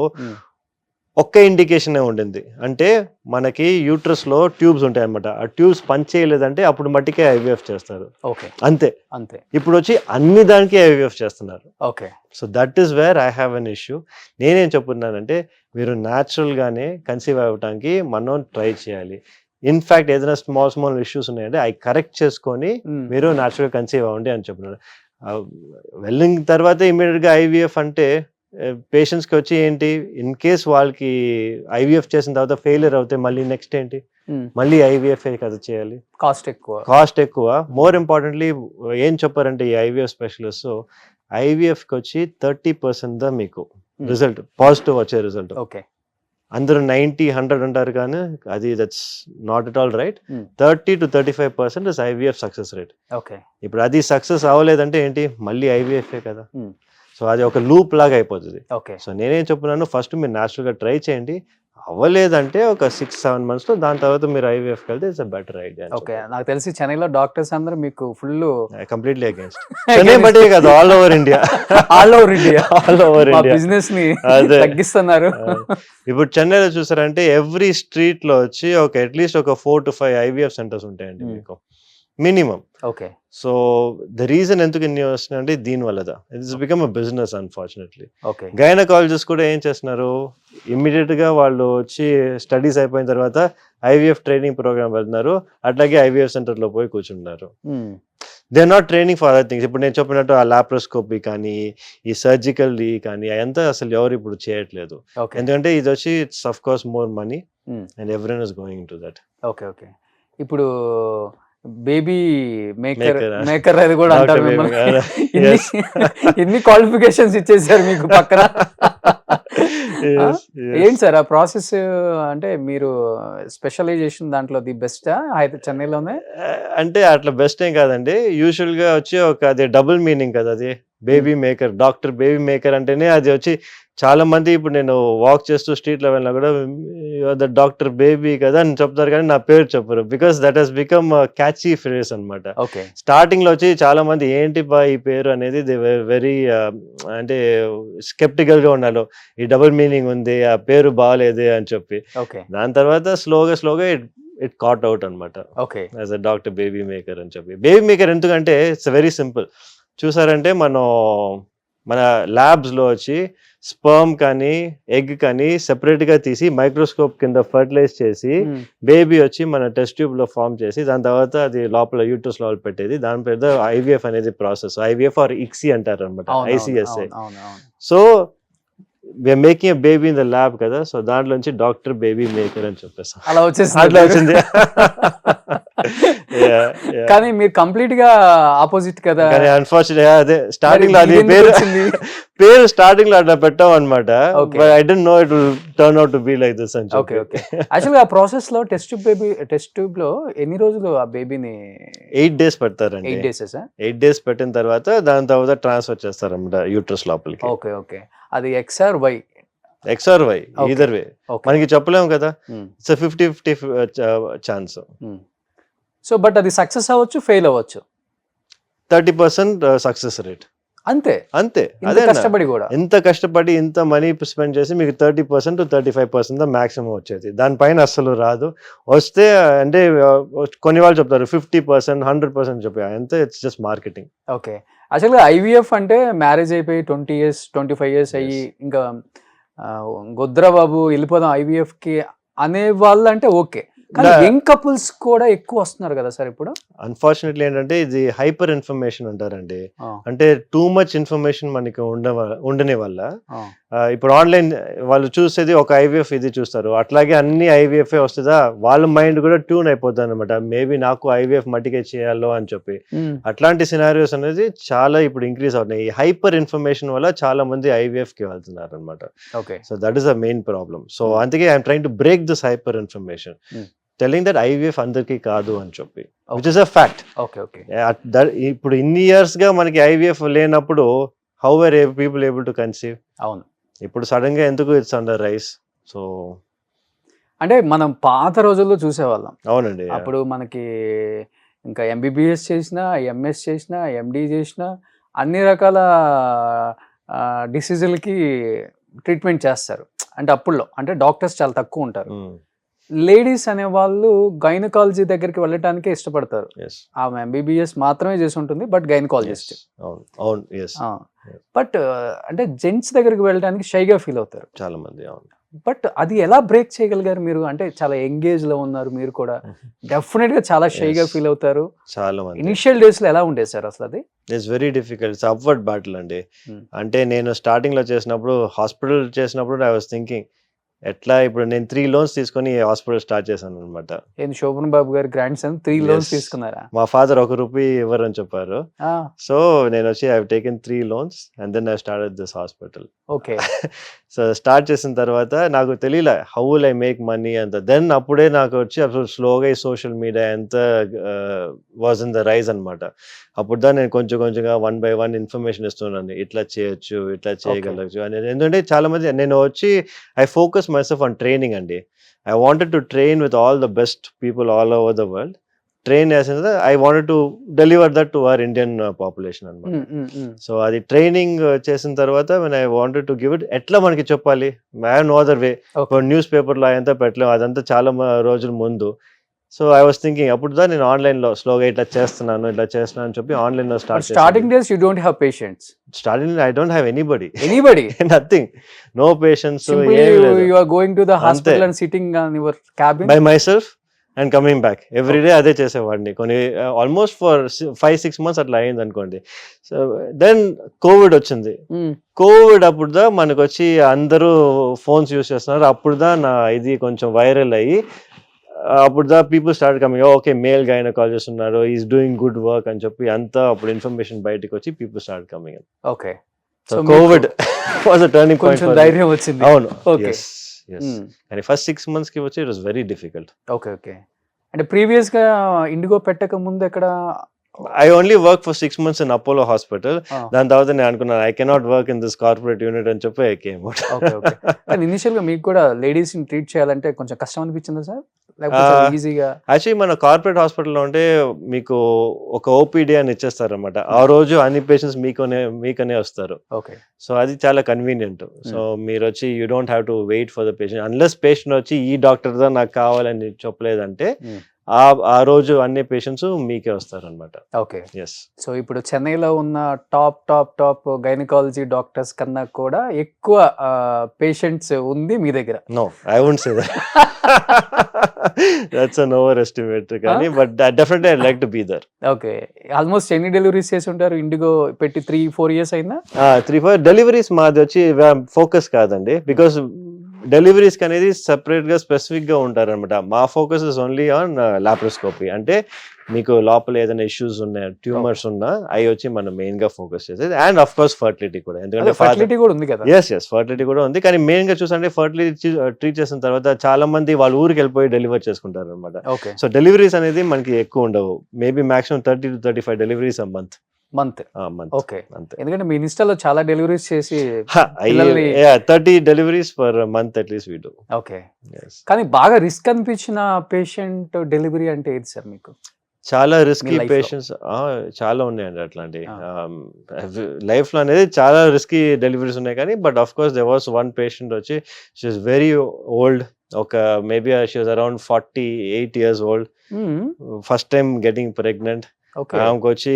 ఒక్క ఇండికేషనే ఉండింది. అంటే మనకి యూట్రస్ లో ట్యూబ్స్ ఉంటాయి అన్నమాట. ఆ ట్యూబ్స్ పనిచేయలేదంటే అప్పుడు మట్టికే IVF చేస్తారు. ఓకే, అంతే. ఇప్పుడు వచ్చి అన్ని దానికి IVF చేస్తున్నారు. Okay. So that is where I have an issue. నేనేం చెప్తున్నానంటే మీరు న్యాచురల్ గానే కన్సీవ్ అవ్వడానికి మనం ట్రై చేయాలి. ఇన్ఫాక్ట్ ఏదైనా స్మాల్ ఇష్యూస్ ఉన్నాయంటే అవి కరెక్ట్ చేసుకొని మీరు న్యాచురల్ కన్సీవ్ అవ్వండి అని చెప్తున్నాను. వెళ్ళిన తర్వాత ఇమీడియట్ గా IVF అంటే పేషెంట్స్ కి వచ్చి ఏంటి, ఇన్ కేస్ వాళ్ళకి IVF చేసిన తర్వాత ఫెయిలియర్ అవుతే మళ్ళీ నెక్స్ట్ ఏంటి, మళ్ళీ IVF కదా చేయాలి. కాస్ట్ ఎక్కువ. మోర్ ఇంపార్టెంట్లీ ఏం చెప్పారంటే ఈ IVF స్పెషలిస్ట్ IVF కి వచ్చి 30% దా మీకు రిజల్ట్ పాజిటివ్ వచ్చే రిజల్ట్. ఓకే. అందరూ 90-100 అంటారు కానీ అది that's not at all right. 30 to 35% is IVF success rate. Okay. ఇప్పుడు అది సక్సెస్ అవ్వలేదంటే ఏంటి, మళ్ళీ IVF కదా. సో అది ఒక లూప్ లాగా అయిపోతుంది. సో నేనేం చెప్తున్నాను, ఫస్ట్ మీరు న్యాచురల్ గా ట్రై చేయండి. అవ్వలేదంటే ఒక 6-7 months లో దాని తర్వాత మీరు IVF వెళ్తే ఇట్స్ బెటర్ ఐడియా. ఓకే. నాకు తెలిసి చెన్నైలో డాక్టర్స్ అందరూ మీకు ఫుల్ కంప్లీట్లీ అగైన్స్ట్ చెన్నై బట్టే కాదు, ఆల్ ఓవర్ ఇండియా బిజినెస్ ని తగ్గిస్తున్నారు. ఇప్పుడు చెన్నైలో చూసారంటే ఎవ్రీ స్ట్రీట్ లో వచ్చి ఒక అట్లీస్ట్ ఒక 4 to 5 IVF సెంటర్స్ ఉంటాయండి మీకు minimum. Okay. So the reason ఎందుకు ఇన్ని వస్తున్నాయి అంటే దీని వల్ల it's become a business unfortunately. Gynaecologist కూడా ఏం చేస్తున్నారు, ఇమ్మీడియట్ గా వాళ్ళు వచ్చి స్టడీస్ అయిపోయిన తర్వాత IVF ట్రైనింగ్ ప్రోగ్రామ్ వెళ్తున్నారు, అట్లాగే IVF సెంటర్ లో పోయి కూర్చుంటున్నారు. They are not training for other things. ఇప్పుడు నేను చెప్పినట్టు ఆ లాప్రోస్కోపీ కానీ ఈ సర్జికల్ కానీ అదంతా అసలు ఎవరు ఇప్పుడు చేయట్లేదు. ఎందుకంటే ఇది వచ్చి it's of course more money and everyone is going to that. Okay okay. ఇప్పుడు బేబీ మేకర్ అది కూడా అంటారు మిమ్మల్ని. ఎన్ని క్వాలిఫికేషన్స్ ఇచ్చేసారు మీకు పక్కన. ఏంటి సార్ ఆ ప్రాసెస్? అంటే మీరు స్పెషలైజేషన్ దాంట్లో ది బెస్ట్ చెన్నైలోనే? అంటే అట్లా బెస్ట్ ఏం కాదండి. యూజువల్ గా వచ్చి ఒక అది డబుల్ మీనింగ్ కదా. అది baby maker, doctor baby maker అంటేనే అది వచ్చి చాలా మంది ఇప్పుడు నేను వాక్ చేస్తూ స్ట్రీట్ లో వెళ్ళినా కూడా ద డాక్టర్ బేబీ కదా అని చెప్తారు కానీ నా పేరు చెప్పరు, because that he's become catchy phrase అనమాట. ఓకే. స్టార్టింగ్ లో వచ్చి చాలా మంది ఏంటి బా ఈ పేరు అనేది దే వెరీ అంటే స్కెప్టికల్ గా ఉన్నారు, ఈ డబుల్ మీనింగ్ ఉంది, ఆ పేరు బాగాలేదే అని చెప్పి. ఓకే. దాని తర్వాత స్లోగా ఇట్ కాట్ అవుట్ అనమాట okay. As a doctor baby maker అని చెప్పి. బేబీ మేకర్ ఎందుకంటే ఇట్స్ వెరీ సింపుల్. చూసారంటే మన ల్యాబ్స్ లో వచ్చి స్పర్మ్ కానీ ఎగ్ కానీ సెపరేట్ గా తీసి మైక్రోస్కోప్ కింద ఫర్టిలైజ్ చేసి బేబీ వచ్చి మన టెస్ట్ ట్యూబ్ లో ఫామ్ చేసి దాని తర్వాత అది లోపల యూట్రస్ లోపల పెట్టేది, దాని పేరు ఐవీఎఫ్ అనేది ప్రాసెస్. ఐవీఎఫ్ ఆర్ ఇక్సీ అంటారు అనమాట, ICSI. So we're making a baby in the lab కదా, సో దాంట్లోంచి డాక్టర్ బేబీ మేకర్ అని చెప్పేస్తాం. అలా వచ్చేసింది. అట్లా వచ్చింది. కానీ మీరు కంప్లీట్ గా ఆపోజిట్ కదా. అన్ఫార్చునేట్ అదే స్టార్టింగ్ లో అది పేరు స్టార్టింగ్ లో అట్లా పెట్టాం అనమాట. I don't no it will turn out to be like this అని చెప్పి. యాక్చువల్గా ఆ ప్రాసెస్ లో టెస్ట్ ట్యూబ్ లో ఎన్ని రోజులు ఆ బేబీని? 8 days పెడతారండి. 8 days పెట్టిన తర్వాత దాని తర్వాత ట్రాన్స్ఫర్ చేస్తారు అనమాట యూట్రస్ లోపలికి. ఓకే. ఓకే. అది XRY ఈదర్ వే మనకి చెప్పలేము కదా, ఇట్స్ 50-50 ఛాన్స్. సో బట్ అది సక్సెస్ అవ్వచ్చు, ఫెయిల్ అవ్వచ్చు. 30% సక్సెస్ రేట్ అంతే. అదే కష్టపడి కూడా ఎంత కష్టపడి ఇంత మనీ స్పెండ్ చేసి మీకు 30% to 35% మాక్సిమం వచ్చేది, దానిపైన అస్సలు రాదు. వస్తే అంటే కొన్ని వాళ్ళు చెప్తారు 50%, 100% చెప్పారు, అంతే. It's just marketing. ఓకే. యాక్చువల్గా IVF అంటే మ్యారేజ్ అయిపోయి 20 years 25 years అయ్యి ఇంకా గొద్రబాబు వెళ్ళిపోదాం IVF కి అనే వాళ్ళు అంటే ఓకే, కానీ యంగ్ కపుల్స్ కూడా ఎక్కువ వస్తున్నారు కదా సార్ ఇప్పుడు. అన్ఫార్చునేట్లీ ఏంటంటే ఇది హైపర్ ఇన్ఫర్మేషన్ అంటారండి, అంటే టూ మచ్ ఇన్ఫర్మేషన్ మనకి ఉండని వల్ల ఇప్పుడు ఆన్లైన్ వాళ్ళు చూసేది ఒక IVF ఇది చూస్తారు, అట్లాగే అన్ని IVF వస్తుందా, వాళ్ళ మైండ్ కూడా ట్యూన్ అయిపోతుంది అనమాట, మేబీ నాకు IVF మట్టికే చేయాలో అని చెప్పి. అట్లాంటి సినారియోస్ అనేది చాలా ఇప్పుడు ఇంక్రీజ్ అవుతున్నాయి. ఈ హైపర్ ఇన్ఫర్మేషన్ వల్ల చాలా మంది IVF కి వెళ్తున్నారు అనమాట. So that is the main problem. So అందుకే I'm trying to break this hyper information, telling that IVF అందరికి కాదు అని చెప్పి, విచ్ ఇస్ అ ఫ్యాక్ట్. ఇప్పుడు ఇన్ని ఇయర్స్ గా మనకి IVF లేనప్పుడు how are people able to conceive? అవును. ఇప్పుడు సడన్ గా ఎందుకు ఇట్స్ అండర్ రైస్? సో అంటే మనం పాత రోజుల్లో చూసేవాళ్ళం. అవునండి. అప్పుడు మనకి ఇంకా MBBS చేసినా, MS చేసినా, MD చేసినా అన్ని రకాల డిసీజులకి ట్రీట్మెంట్ చేస్తారు. అంటే అప్పుడులో అంటే డాక్టర్స్ చాలా తక్కువ ఉంటారు. లేడీస్ అనే వాళ్ళు గైనకాలజీ దగ్గరికి వెళ్ళటానికే ఇష్టపడతారు. ఆమె MBBS మాత్రమే చేసి ఉంటుంది, బట్ గైనకాలజిస్ట్. బట్ అంటే జెంట్స్ దగ్గరికి వెళ్ళడానికి షైగా ఫీల్ అవుతారు చాలా మంది. బట్ అది ఎలా బ్రేక్ చేయగలిగారు మీరు? అంటే చాలా ఎంగేజ్ లో ఉన్నారు మీరు కూడా, డెఫినెట్ గా చాలా షైగా ఫీల్ అవుతారు. చాలా మంది ఇనిషియల్ డేస్ లో ఎలా ఉండేది సార్ అసలు? అది it's very difficult, it's upward battle అండి. అంటే నేను స్టార్టింగ్ లో చేసినప్పుడు, హాస్పిటల్ చేసినప్పుడు ఐ వాస్ థింకింగ్ ఎట్లా, ఇప్పుడు నేను 3 loans తీసుకొని హాస్పిటల్ స్టార్ట్ చేశాను అనమాట. శోభన్ బాబు గారి గ్రాండ్ సన్ 3 loans తీసుకున్నారా? మా ఫాదర్ ₹1 ఇవ్వరని చెప్పారు. సో నేను వచ్చి I have taken 3 loans and then I started this hospital. Okay. So start చేసిన తర్వాత నాకు తెలియలే how will I make money అంత. దెన్ అప్పుడే నాకు వచ్చి అసలు స్లోగా ఈ సోషల్ మీడియా ఎంత వాజ్ ఇన్ ద రైజ్ అనమాట. అప్పుడు దాన్ని నేను కొంచెంగా 1 by 1 ఇన్ఫర్మేషన్ ఇస్తున్నాను, ఇట్లా చేయొచ్చు, ఇట్లా చేయగలచ్చు అని. ఎందుకంటే చాలా మంది, నేను వచ్చి I focus myself on training అండి. I wanted to train with all the best people all over the world. Train as in I wanted to deliver that to our Indian population అన్నమాట. సో అది ట్రైనింగ్ చేసిన తర్వాత when I wanted to give it, ఎట్లా మనకి చెప్పాలి, I have no other way. News పేపర్లో అదంతా పెట్టలేము, అదంతా చాలా రోజుల ముందు. సో ఐ వాస్ థింకింగ్, అప్పుడు దా నేను ఆన్లైన్ లో స్లోగా ఇట్లా చేస్తున్నాను అని చెప్పి ఆన్లైన్ లో starting days. You don't have patients? Starting I don't have anybody nothing, no patients. You are going to the hospital and sitting on your cabin by myself and coming back every day. అదే చేసేవాడిని కొన్ని ఆల్మోస్ట్ ఫర్ 5-6 months అట్లా అయింది అనుకోండి. సో దెన్ కోవిడ్ వచ్చింది. కోవిడ్ అప్పుడు దా మనకు వచ్చి అందరూ ఫోన్స్ యూస్ చేస్తున్నారు. అప్పుడు దా నా ఇది కొంచెం వైరల్ అయ్యి, అప్పుడు the people start coming, okay male gynaecologist ఉన్నారు, ఈస్ డూయింగ్ గుడ్ వర్క్ అని చెప్పి అంతా అప్పుడు ఇన్ఫర్మేషన్ బయటకు వచ్చి people start coming. Okay. So COVID was a turning point. ధైర్యం వచ్చింది. అవును. ఓకే. కానీ ఫస్ట్ 6 months కి వచ్చి it was very difficult. Okay. Okay. అంటే ప్రీవియస్ గా ఇండిగో పెట్టక ముందు ఎక్కడ I only work for 6 months in Apollo hospital. Ah. దాని తర్వాత నేను అనుకున్నాను I cannot work in this corporate unit అని చెప్పి I came out. Okay okay. కానీ ఇనిషియల్ గా మీకు కూడా లేడీస్ ని ట్రీట్ చేయాలంటే కొంచెం కష్టం అనిపించిందా సార్, లేకపోతే ఈజీగా? యాక్చువల్లీ మన కార్పొరేట్ హాస్పిటల్లో ఉంటే మీకు ఒక ఓపీడీ అని ఇచ్చేస్తారన్నమాట. ఆ రోజు అన్ని పేషెంట్స్ మీకనే వస్తారు. ఓకే. సో అది చాలా కన్వీనియంట్. సో మీరు వచ్చి you don't have to wait for the patient unless patient వచ్చి ఈ డాక్టర్ దా నాకు కావాలని చెప్పలేదంటే ఆ రోజు అన్ని పేషెంట్స్ మీకే వస్తారనమాట. ఓకే. ఎస్. సో ఇప్పుడు చెన్నైలో ఉన్న టాప్ గైనకాలజీ డాక్టర్స్ కన్నా కూడా ఎక్కువ పేషెంట్స్ ఉంది మీ దగ్గర? No, I won't say that. That's an overestimate కానీ but definitely I'd like to be there. Okay. Almost ఎన్ని డెలివరీస్ చేసి ఉంటారు ఇండిగో పెట్టి? 3-4 years అయిందా? 3-4 డెలివరీస్ మాది వచ్చి ఫోకస్ కాదండి, బికాస్ డెలివరీస్ అనేది సెపరేట్ గా స్పెసిఫిక్ గా ఉంటారు అనమాట. మా focus is only on laparoscopy. అంటే మీకు లోపల ఏదైనా ఇష్యూస్ ఉన్నాయి, ట్యూమర్స్ ఉన్నా అవి వచ్చి మనం మెయిన్ గా ఫోకస్ చేసేది. అండ్ ఆఫ్ కోర్స్ ఫర్టిలిటీ కూడా, ఎందుకంటే ఫర్టిలిటీ కూడా ఉంది కదా. ఎస్ ఫర్టిలిటీ కూడా ఉంది. కానీ మెయిన్ గా చూసంటే ఫర్టిలిటీ ట్రీట్ చేసిన తర్వాత చాలా మంది వాళ్ళ ఊరికి వెళ్ళిపోయి డెలివర్ చేసుకుంటారు అనమాట. ఓకే. సో డెలివరీస్ అనేది మనకి ఎక్కువ ఉండవు. Maybe maximum 30 to 35 deliveries a month. Okay. ఎందుకంటే మీ ఇన్స్టాలో చాలా డెలివరీస్ చేసి 30 deliveries per month at least we do. Okay. కానీ బాగా రిస్క్ అనిపించిన పేషెంట్ డెలివరీ అంటే ఏది సార్ మీకు? చాలా రిస్కీ పేషెంట్స్ చాలా ఉన్నాయండి అట్లాంటి లైఫ్ లో అనేది చాలా రిస్కీ డెలివరీస్ ఉన్నాయి. కానీ but of course there was one patient వచ్చి షీ ఇస్ వెరీ ఓల్డ్. ఒక maybe she was around 48 years old. First time getting pregnant. ఆమెకు వచ్చి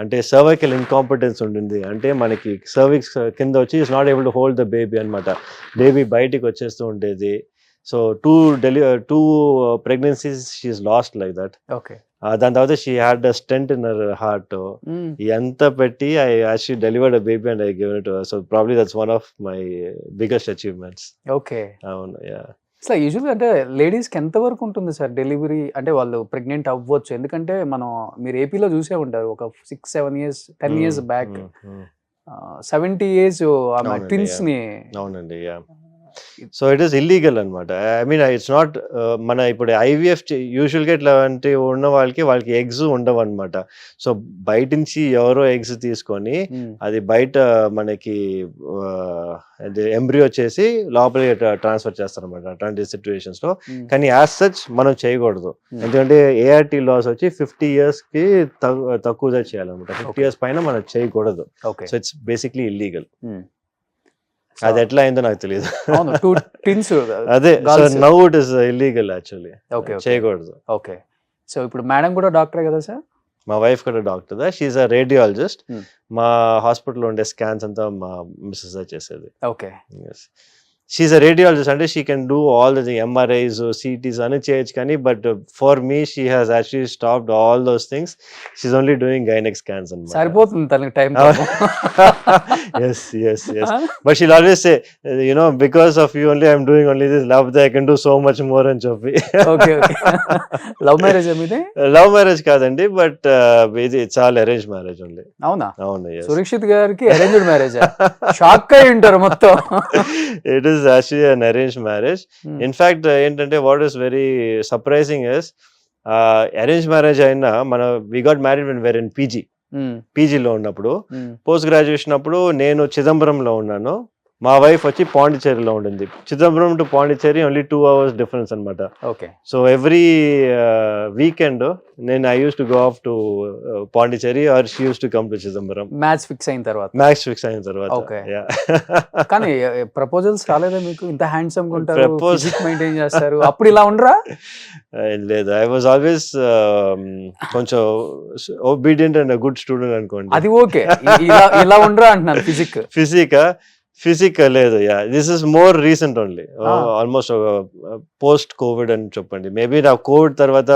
అంటే సర్వైకల్ ఇన్కాంపిటెన్స్ ఉండింది. అంటే మనకి సర్విక్స్ కింద వచ్చి it's not able to hold the baby అనమాట. బేబీ బయటికి వచ్చేస్తూ ఉండేది. So two pregnancies she is last like that. దాని తర్వాత she had a stent in her heart. ఎంత పెట్టి I actually delivered a baby and I given it. So probably that's one of my biggest achievements. Okay. అవును. యా. అసలు యూజువల్గా అంటే లేడీస్కి ఎంత వరకు ఉంటుంది సార్ డెలివరీ? అంటే వాళ్ళు ప్రెగ్నెంట్ అవ్వచ్చు, ఎందుకంటే మీరు ఏపీలో చూసే ఉంటారు ఒక 6-7 years 10 years బ్యాక్ 70 years ఆమె ట్విన్స్ ని. అవునండి. సో ఇట్ ఈస్ ఇల్లీగల్ అనమాట. ఐ మీన్ ఇట్స్ నాట్ మన ఇప్పుడు ఐవీఎఫ్ యూజువల్గా ఇట్లాంటి ఉన్న వాళ్ళకి ఎగ్స్ ఉండవు అనమాట. సో బయట నుంచి ఎవరో ఎగ్స్ తీసుకొని అది బయట మనకి ఎంబ్రియో వచ్చేసి లోపలికి ట్రాన్స్ఫర్ చేస్తారు అనమాట అట్లాంటి సిచ్యువేషన్స్ లో. కానీ యాజ్ సచ్ మనం చేయకూడదు, ఎందుకంటే ఏఆర్టీ లాస్ వచ్చి 50 years కి తక్కువ చేయాలన్నమాట. 50 years పైన మనం చేయకూడదు. So it's basically illegal. అది ఎట్లా అయిందో నాకు తెలియదు. అదే now it is illegal actually. చేయకూడదు. ఓకే. సో ఇప్పుడు మేడం కూడా డాక్టరే కదా సార్? మా వైఫ్ కూడా డాక్టర్. She is a radiologist. మా హాస్పిటల్లో ఉండే స్కాన్స్ అంతా మా మిస్సెస్ చేసేది. ఓకే. She's a radiologist. అంటే she can do all the MRIs CTs అని చేయొచ్చు. కానీ but for me she has actually stopped all those things. She's only doing gynaec scans అన్నమాట. సరిపోతుంది తనకి time. yes but she'll always say, you know, because of you only I'm doing only this, love that I can do so much more అని చెప్పి. ఓకే. లవ్ మ్యారేజ్ మీదే? లవ్ మ్యారేజ్ కాదండి, బట్ ఇది చాలా అరేంజ్ మ్యారేజ్ ఓన్లీ. అవునా? అవును. సురక్షిత్ గారికి అరేంజ్డ్ మ్యారేజ్? షాక్ అయి ఉంటారు మొత్తం. It is actually an arrange marriage. In fact ఏంటంటే what is very surprising is arrange marriage అయినా we got married when were in పీజీలో ఉన్నప్పుడు. పోస్ట్ గ్రాడ్యుయేషన్ అప్పుడు నేను చిదంబరంలో ఉన్నాను, మా వైఫ్ వచ్చి పాండిచ్చేరిలో ఉండింది. Chidambaram to Pondicherry only 2 hours difference అనమాట. ఓకే. సో ఎవ్రీ వీకెండ్ నేను I use to go off to Pondicherry or she use to come to Chidambaram. Match fix అయిన తర్వాత. ఓకే. కానీ ప్రపోజల్స్ రాలేదా మీకు? ఇంత హ్యాండ్సమ్ గా ఉంటారు, ఫిజిక్ మెయింటైన్ చేస్తారు, అప్పుడు ఇలా ఉండరా? లేదు, ఐ వాజ్ ఆల్వేస్ కొంచెం ఒబీడియంట్ అండ్ గుడ్ స్టూడెంట్ అనుకోండి. అది ఓకే. ఇలా ఉండరా అంటున్నాను. ఫిజిక్ లేదు. This is more recent only. Almost post Covid అని చెప్పండి. మేబీ నా కోవిడ్ తర్వాత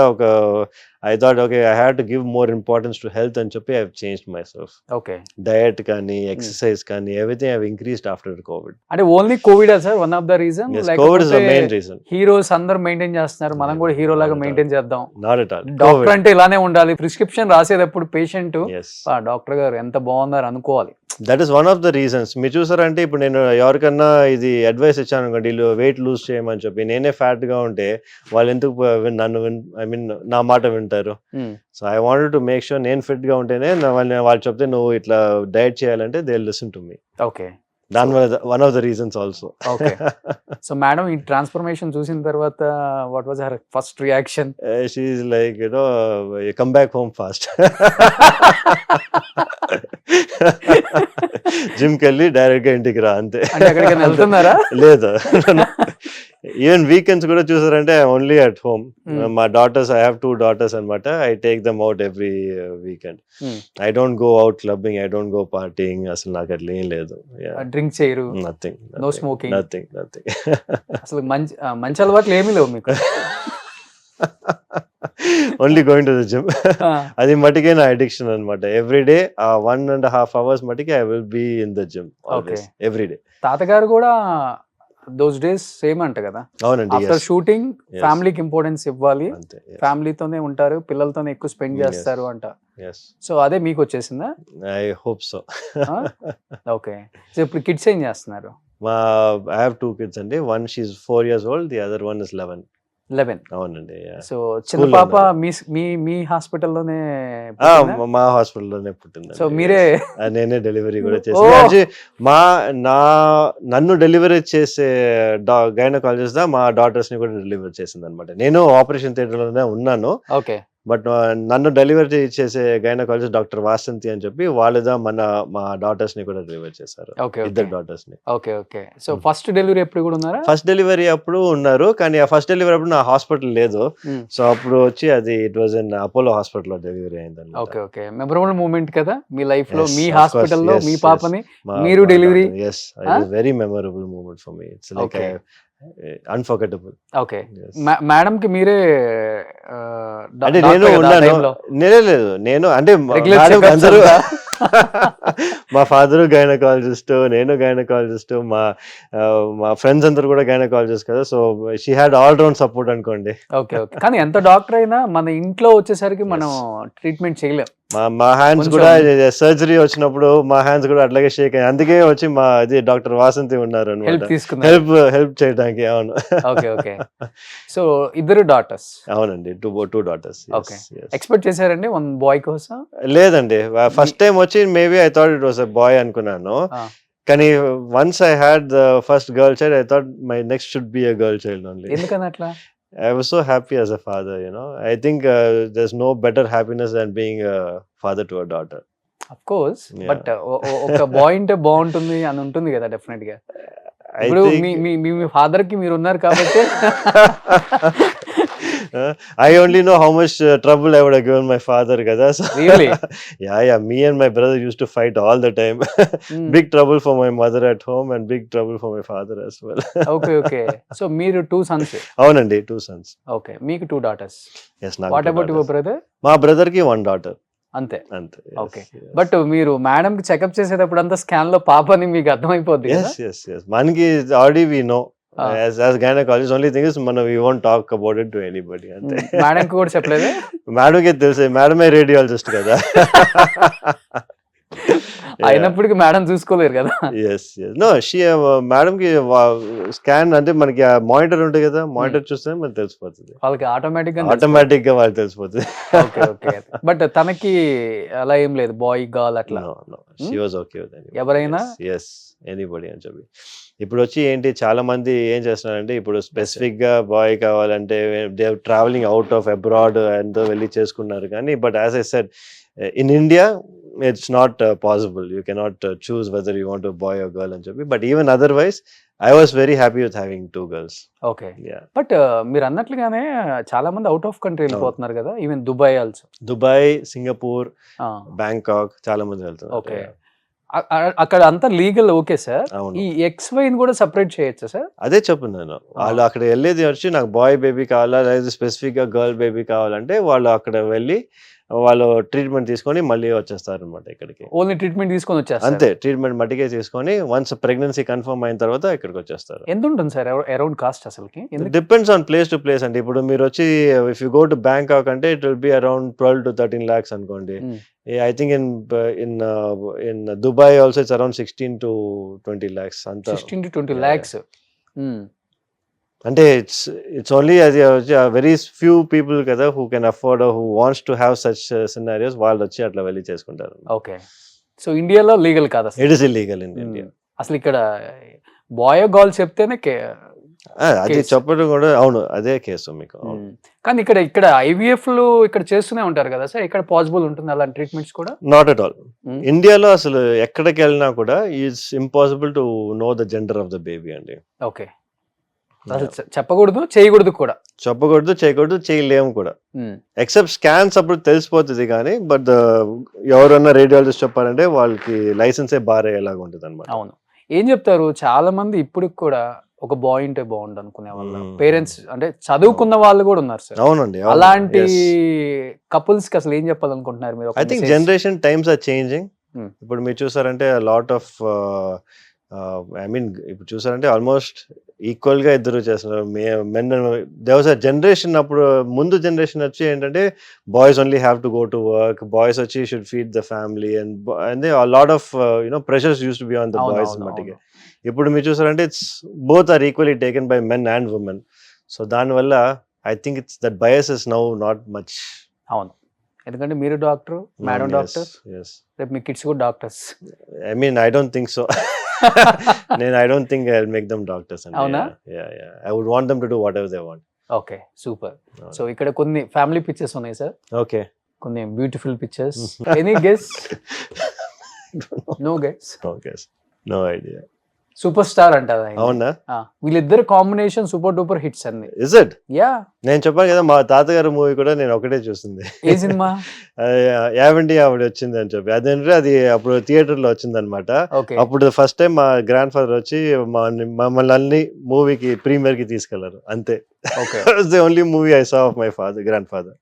I thought, okay, I had to give more importance to health and చెప్పి I've changed myself. Okay. Diet కానీ exercise కానీ everything I've increased after COVID. అంటే only Covid sir one of the reason? Yes, COVID is the main reason. Heroes అందరూ మెయింటైన్ చేస్తున్నారు, మనం కూడా హీరో లాగా మెయింటైన్ చేద్దాం. Not at all. డాక్టర్ అంటే ఇలానే ఉండాలి. ప్రిస్క్రిప్షన్ రాసేటప్పుడు పేషెంట్ డాక్టర్ గారు ఎంత బాగున్నారు అనుకోవాలి. That is one of the reasons. మీరు చూసారంటే ఇప్పుడు నేను ఎవరికన్నా ఇది అడ్వైస్ ఇచ్చాను అనుకోండి, వీళ్ళు వెయిట్ లూజ్ చేయమని చెప్పి, నేనే ఫ్యాట్ గా ఉంటే వాళ్ళు ఎందుకు నా మాట వింటారు? అంటారు. So I wanted to make sure నేను ఫిట్ గా ఉంటేనే వాళ్ళు చెప్తే నువ్వు ఇట్లా డైట్ చేయాలంటే they listen to me. Okay, దాని వల్ల one of the reasons also. Okay. So madam ఈ ట్రాన్స్ఫర్మేషన్ చూసిన తర్వాత what was her first reaction? She is like come back home fast. Gym కి వెళ్ళి డైరెక్ట్ గా ఇంటికి రా అంతే. అంటే ఎక్కడికైనా వెళ్తున్నారా? లేదు, ఈవెన్ వీకెండ్స్ కూడా చూసారంటే ఓన్లీ అట్ హోమ్. మా డాటర్స్, ఐ హావ్ 2 daughters అనమాట. I take them out every weekend. I don't go out clubbing, I don't go partying, అసలు నాకు అట్లా ఏం లేదు. డ్రింక్ చేయరు? Nothing, no smoking, nothing. అసలు మంచి అలవాట్లు ఏమీ లేవు మీకు? Only going to the gym. అది మటుకే నా అడిక్షన్ అనమాట. ఎవ్రీ డే 1.5 hours మటుకే I will be in the gym always, every day. తాతగారు కూడా దోస్ డేస్ సేమ్ అంట కదా? అవునండి. ఆఫ్టర్ షూటింగ్ ఫ్యామిలీకి ఇంపార్టెన్స్ ఇవ్వాలి, అంతే. ఫ్యామిలీతోనే ఉంటారు, పిల్లలతోనే ఎక్కువ స్పెండ్ చేస్తారు అంట. సో అదే మీకు వచ్చేసిందా? I hope so. Okay. So ఇప్పుడు కిడ్స్ ఏం చేస్తున్నారు? ఐ హావ్ 2 kids అండి. One she is 4 years old, the other one is 11. అవునండి. సో చిన్న పాప మీ హాస్పిటల్లోనే మా హాస్పిటల్లోనే పుట్టింది. సో మీరే? నేనే డెలివరీ కూడా చేసి నన్ను డెలివరీ చేసే గైనకాలజిస్ట్ మా డాటర్స్ ని కూడా డెలివరీ చేసింది అనమాట. నేను ఆపరేషన్ థియేటర్ లోనే ఉన్నాను. ఓకే. బట్ నన్ను డెలివరీ చేసే గైనకాలజిస్ట్ డాక్టర్ వాసంతి అని చెప్పి వాళ్ళదా మా డాటర్స్ ని కూడా డెలివరీ చేశారు. ఇద్దరు డాటర్స్ ని. Okay, okay. So first delivery ఎప్పుడు కూడా ఉన్నారా? ఫస్ట్ డెలివరీ అప్పుడు ఉన్నారు, కానీ ఆ ఫస్ట్ డెలివరీ అప్పుడు నా హాస్పిటల్ లేదు. సో అప్పుడు వచ్చి అది it was in Apollo hospital లో డెలివరీ అయింది. Okay, okay. మెమరబుల్ మూమెంట్ కదా మీ లైఫ్ లో, మీ హాస్పిటల్లో మీ పాపని మీరు delivery. yes, very memorable moment for me. It's like unforgettable. Okay. Madam కి మీరే అంటే నేను ఉన్నాను? లేదు, నేను అంటే అందరూ మా ఫాదర్ గైనకాలజిస్ట్, నేను గైనకాలజిస్ట్, మా ఫ్రెండ్స్ అందరూ కూడా గైనకాలజిస్ట్ కదా. So she had all round support అనుకోండి. Okay, okay. కానీ ఎంత డాక్టర్ అయినా మన ఇంట్లో వచ్చేసరికి మనం ట్రీట్మెంట్ చేయలేం. మా హ్యాండ్స్ కూడా సర్జరీ వచ్చినప్పుడు మా హ్యాండ్స్ కూడా అట్లాగే షేక్ అయ్యాయి. అందుకే వచ్చి మా అది డాక్టర్ వాసంతి ఉన్నారు హెల్ప్ చేయడానికి. అవును. Okay, okay. సో ఇద్దరు డాటర్స్? అవునండి, టూ డాటర్స్. ఓకే. ఎక్స్పెక్ట్ చేశారండి వన్ బాయ్ కోసం? లేదండి, ఫస్ట్ టైం వచ్చి maybe I thought it was a boy అనుకున్నాను. కానీ once I had the first girl child, I thought my next should be a girl child only. ఎందుకని అట్లా? I was so happy as a father, I think there's no better happiness than being a father to a daughter. Of course, but ఒక బాయ్ అంటే బాగుంటుంది అని ఉంటుంది కదా డెఫినెట్ గా. ఇప్పుడు మీ ఫాదర్ కి మీరు ఉన్నారు కాబట్టి I only know how much trouble I would have given my father kada. So really? yeah, me and my brother used to fight all the time. Big trouble for my mother at home and big trouble for my father as well. Okay. So మీరు 2 sons? అవునండి, 2 sons. Okay, మీకు 2 daughters. Yes, నాకు. What about your brother? మా బ్రదర్ కి 1 daughter. అంతే. ఓకే. బట్ మీరు మేడం కి చెకప్ చేసేటప్పుడు అంతా స్కాన్ లో పాపని మీకు అర్థమైపోద్ది కదా? Yes. మనకి already we know. As gynecologist, only thing is we won't talk about it to anybody. ante madam ku kuda cheppalede? Madam ke telse, madam A radiologist kada. అయినప్పటికీ మేడం చూసుకోలేరు కదా? yes no she madam కి స్కాన్ అంటే మనకి మానిటర్ ఉంటుంది కదా, మానిటర్ చూస్తే మనకు తెలిసిపోతుంది, వాళ్ళకి ఆటోమేటిక్ గా వాళ్ళకి తెలిసిపోతుంది. ఓకే. బట్ తనకి అలా ఏం లేదు, బాయ్ గర్ల్ అట్లా? she was okay with anybody. ఎవరైనా? yes anybody అని చెప్పి. ఇప్పుడు వచ్చి ఏంటి చాలా మంది ఏం చేస్తున్నారంటే, ఇప్పుడు స్పెసిఫిక్ గా బాయ్ కావాలంటే they are travelling out of abroad ఎంతో వెళ్ళి చేసుకున్నారు. కానీ but as I said, in India it's not possible. You cannot choose whether you want a boy or girl and చెప్పి. But even otherwise I was very happy with having 2 girls. Okay. But మీరు అన్నట్లుగానే చాలా మంది అవుట్ ఆఫ్ కంట్రీ వెళ్ళిపోతున్నారు కదా, even Dubai also. Dubai, Singapore, Bangkok చాలా మంది వెళ్తున్నారు. ఓకే. అక్కడ అంతా లీగల్ ఓకే సార్. ఈ XY కూడా సెపరేట్ చేయొచ్చా సార్? అదే చెప్తున్నాను, వాళ్ళు అక్కడ వెళ్ళేది వచ్చి నాకు బాయ్ బేబీ కావాలా లేదా స్పెసిఫిక్ గా గర్ల్ బేబీ కావాలంటే వాళ్ళు అక్కడ వెళ్ళి వాళ్ళు ట్రీట్మెంట్ తీసుకొని మళ్ళీ వచ్చేస్తారు అనమాట ఇక్కడికి. ఓన్లీ ట్రీట్మెంట్ తీసుకొని వచ్చేస్తారు అంతే, ట్రీట్మెంట్ మట్టికే తీసుకొని వన్స్ ప్రెగ్నెన్సీ కన్ఫర్మ్ అయిన తర్వాత ఇక్కడికి వచ్చేస్తారు. ఎంత ఉంటుంది సార్ అరౌండ్ కాస్ట్ అసలుకి? Depends on place to place అండి. ఇప్పుడు మీరు వచ్చి if you go to Bangkok అంటే it will be around 12 to 13 lakhs అనుకోండి. I think in Dubai also it's around 16 to 20 lakhs. 16 to 20 lakhs. అంటే ఇట్స్ ఓన్లీ అది వెరీ ఫ్యూ పీపుల్ కదా who can afford who wants to have such scenarios వాళ్ళు వచ్చి అట్లా వెళ్ళి చేసుకుంటారు. ఓకే. సో ఇండియాలో లీగల్ కాదు అసలు. It is illegal in India. అసలు ఇక్కడ బాయ్ గర్ల్ చెప్తేనే అది కేసు. చెప్పడం కూడా అవును అదే కేసు మీకు. కానీ ఇక్కడ ఐవీఎఫ్లు ఇక్కడ చేస్తూనే ఉంటారు కదా సార్, ఇక్కడ పాసిబుల్ ఉంటుంది అలాంటి ట్రీట్మెంట్స్ కూడా? Not at all. ఇండియాలో అసలు ఎక్కడికి వెళ్ళినా కూడా is impossible to know the gender of the baby అండి. ఓకే. అసలు చెప్పకూడదు, చేయకూడదు కూడా. చెప్పకూడదు, చేయకూడదు, చేయలేము కూడా. ఎక్సెప్ట్ స్కాన్స్ అప్పుడు తెలిసిపోతుంది కానీ బట్ ఎవరన్నా రేడియాలజిస్ట్ చెప్పారంటే వాళ్ళకి లైసెన్సే బారేలాగా ఉంటుంది అనమాట. అవును. ఏం చెప్తారు చాలా మంది ఇప్పటికి కూడా ఒక బాయ్ ఉంటే బాగుండు అనుకునే వాళ్ళు, పేరెంట్స్ అంటే చదువుకున్న వాళ్ళు కూడా ఉన్నారు సార్. అవునండి. అలాంటి కపుల్స్ కి అసలు ఏం చెప్పాలనుకుంటున్నారు మీరు? I think generation times are changing. ఇప్పుడు మీరు చూసారంటే లాట్ ఆఫ్ ఐ మీన్ ఇప్పుడు చూసారంటే ఆల్మోస్ట్ ఈక్వల్ గా ఇద్దరు చేస్తున్నారు. Men there was a generation, అప్పుడు ముందు జనరేషన్ వచ్చి ఏంటంటే boys only have to go to work, boys వచ్చి should feed the family and lot of pressures use to be on the boys మట్టిగా. ఇప్పుడు మీరు చూసారంటే it's both are equally taken by men and women. So దానివల్ల I think it's that bias is now not much. అవును, ఎందుకంటే మీరు డాక్టర్, మేడం డాక్టర్, రేపు మీ కిడ్స్ కూడా doctors. I mean I don't think so. I don't think I'll make them doctors. Avuna? Yeah. I would want them to do whatever they want. Okay, super. So ikkada konni family pictures unnai sir. Okay. Konni beautiful pictures. Any guess? No guess. No guess. No idea. Super star అంటారు ఆయన. అవునా? వీళ్ళిద్దరు కాంబినేషన్ సూపర్ డూపర్ హిట్స్ అన్ని. Is it? యా. నేను చెప్పాను కదా మా తాతగారు మూవీ కూడా నేను ఒకటే చూస్తుంది. ఏ సినిమా? యావండి ఆవిడ వచ్చింది అని చెప్పి అదేంటే అది అప్పుడు థియేటర్ లో వచ్చింది అనమాట. అప్పుడు ఫస్ట్ టైం మా గ్రాండ్ ఫాదర్ వచ్చి మమ్మల్ని అన్ని మూవీకి ప్రీమియర్ కి తీసుకెళ్లారు అంతే. The only movie I saw of my father, grand father.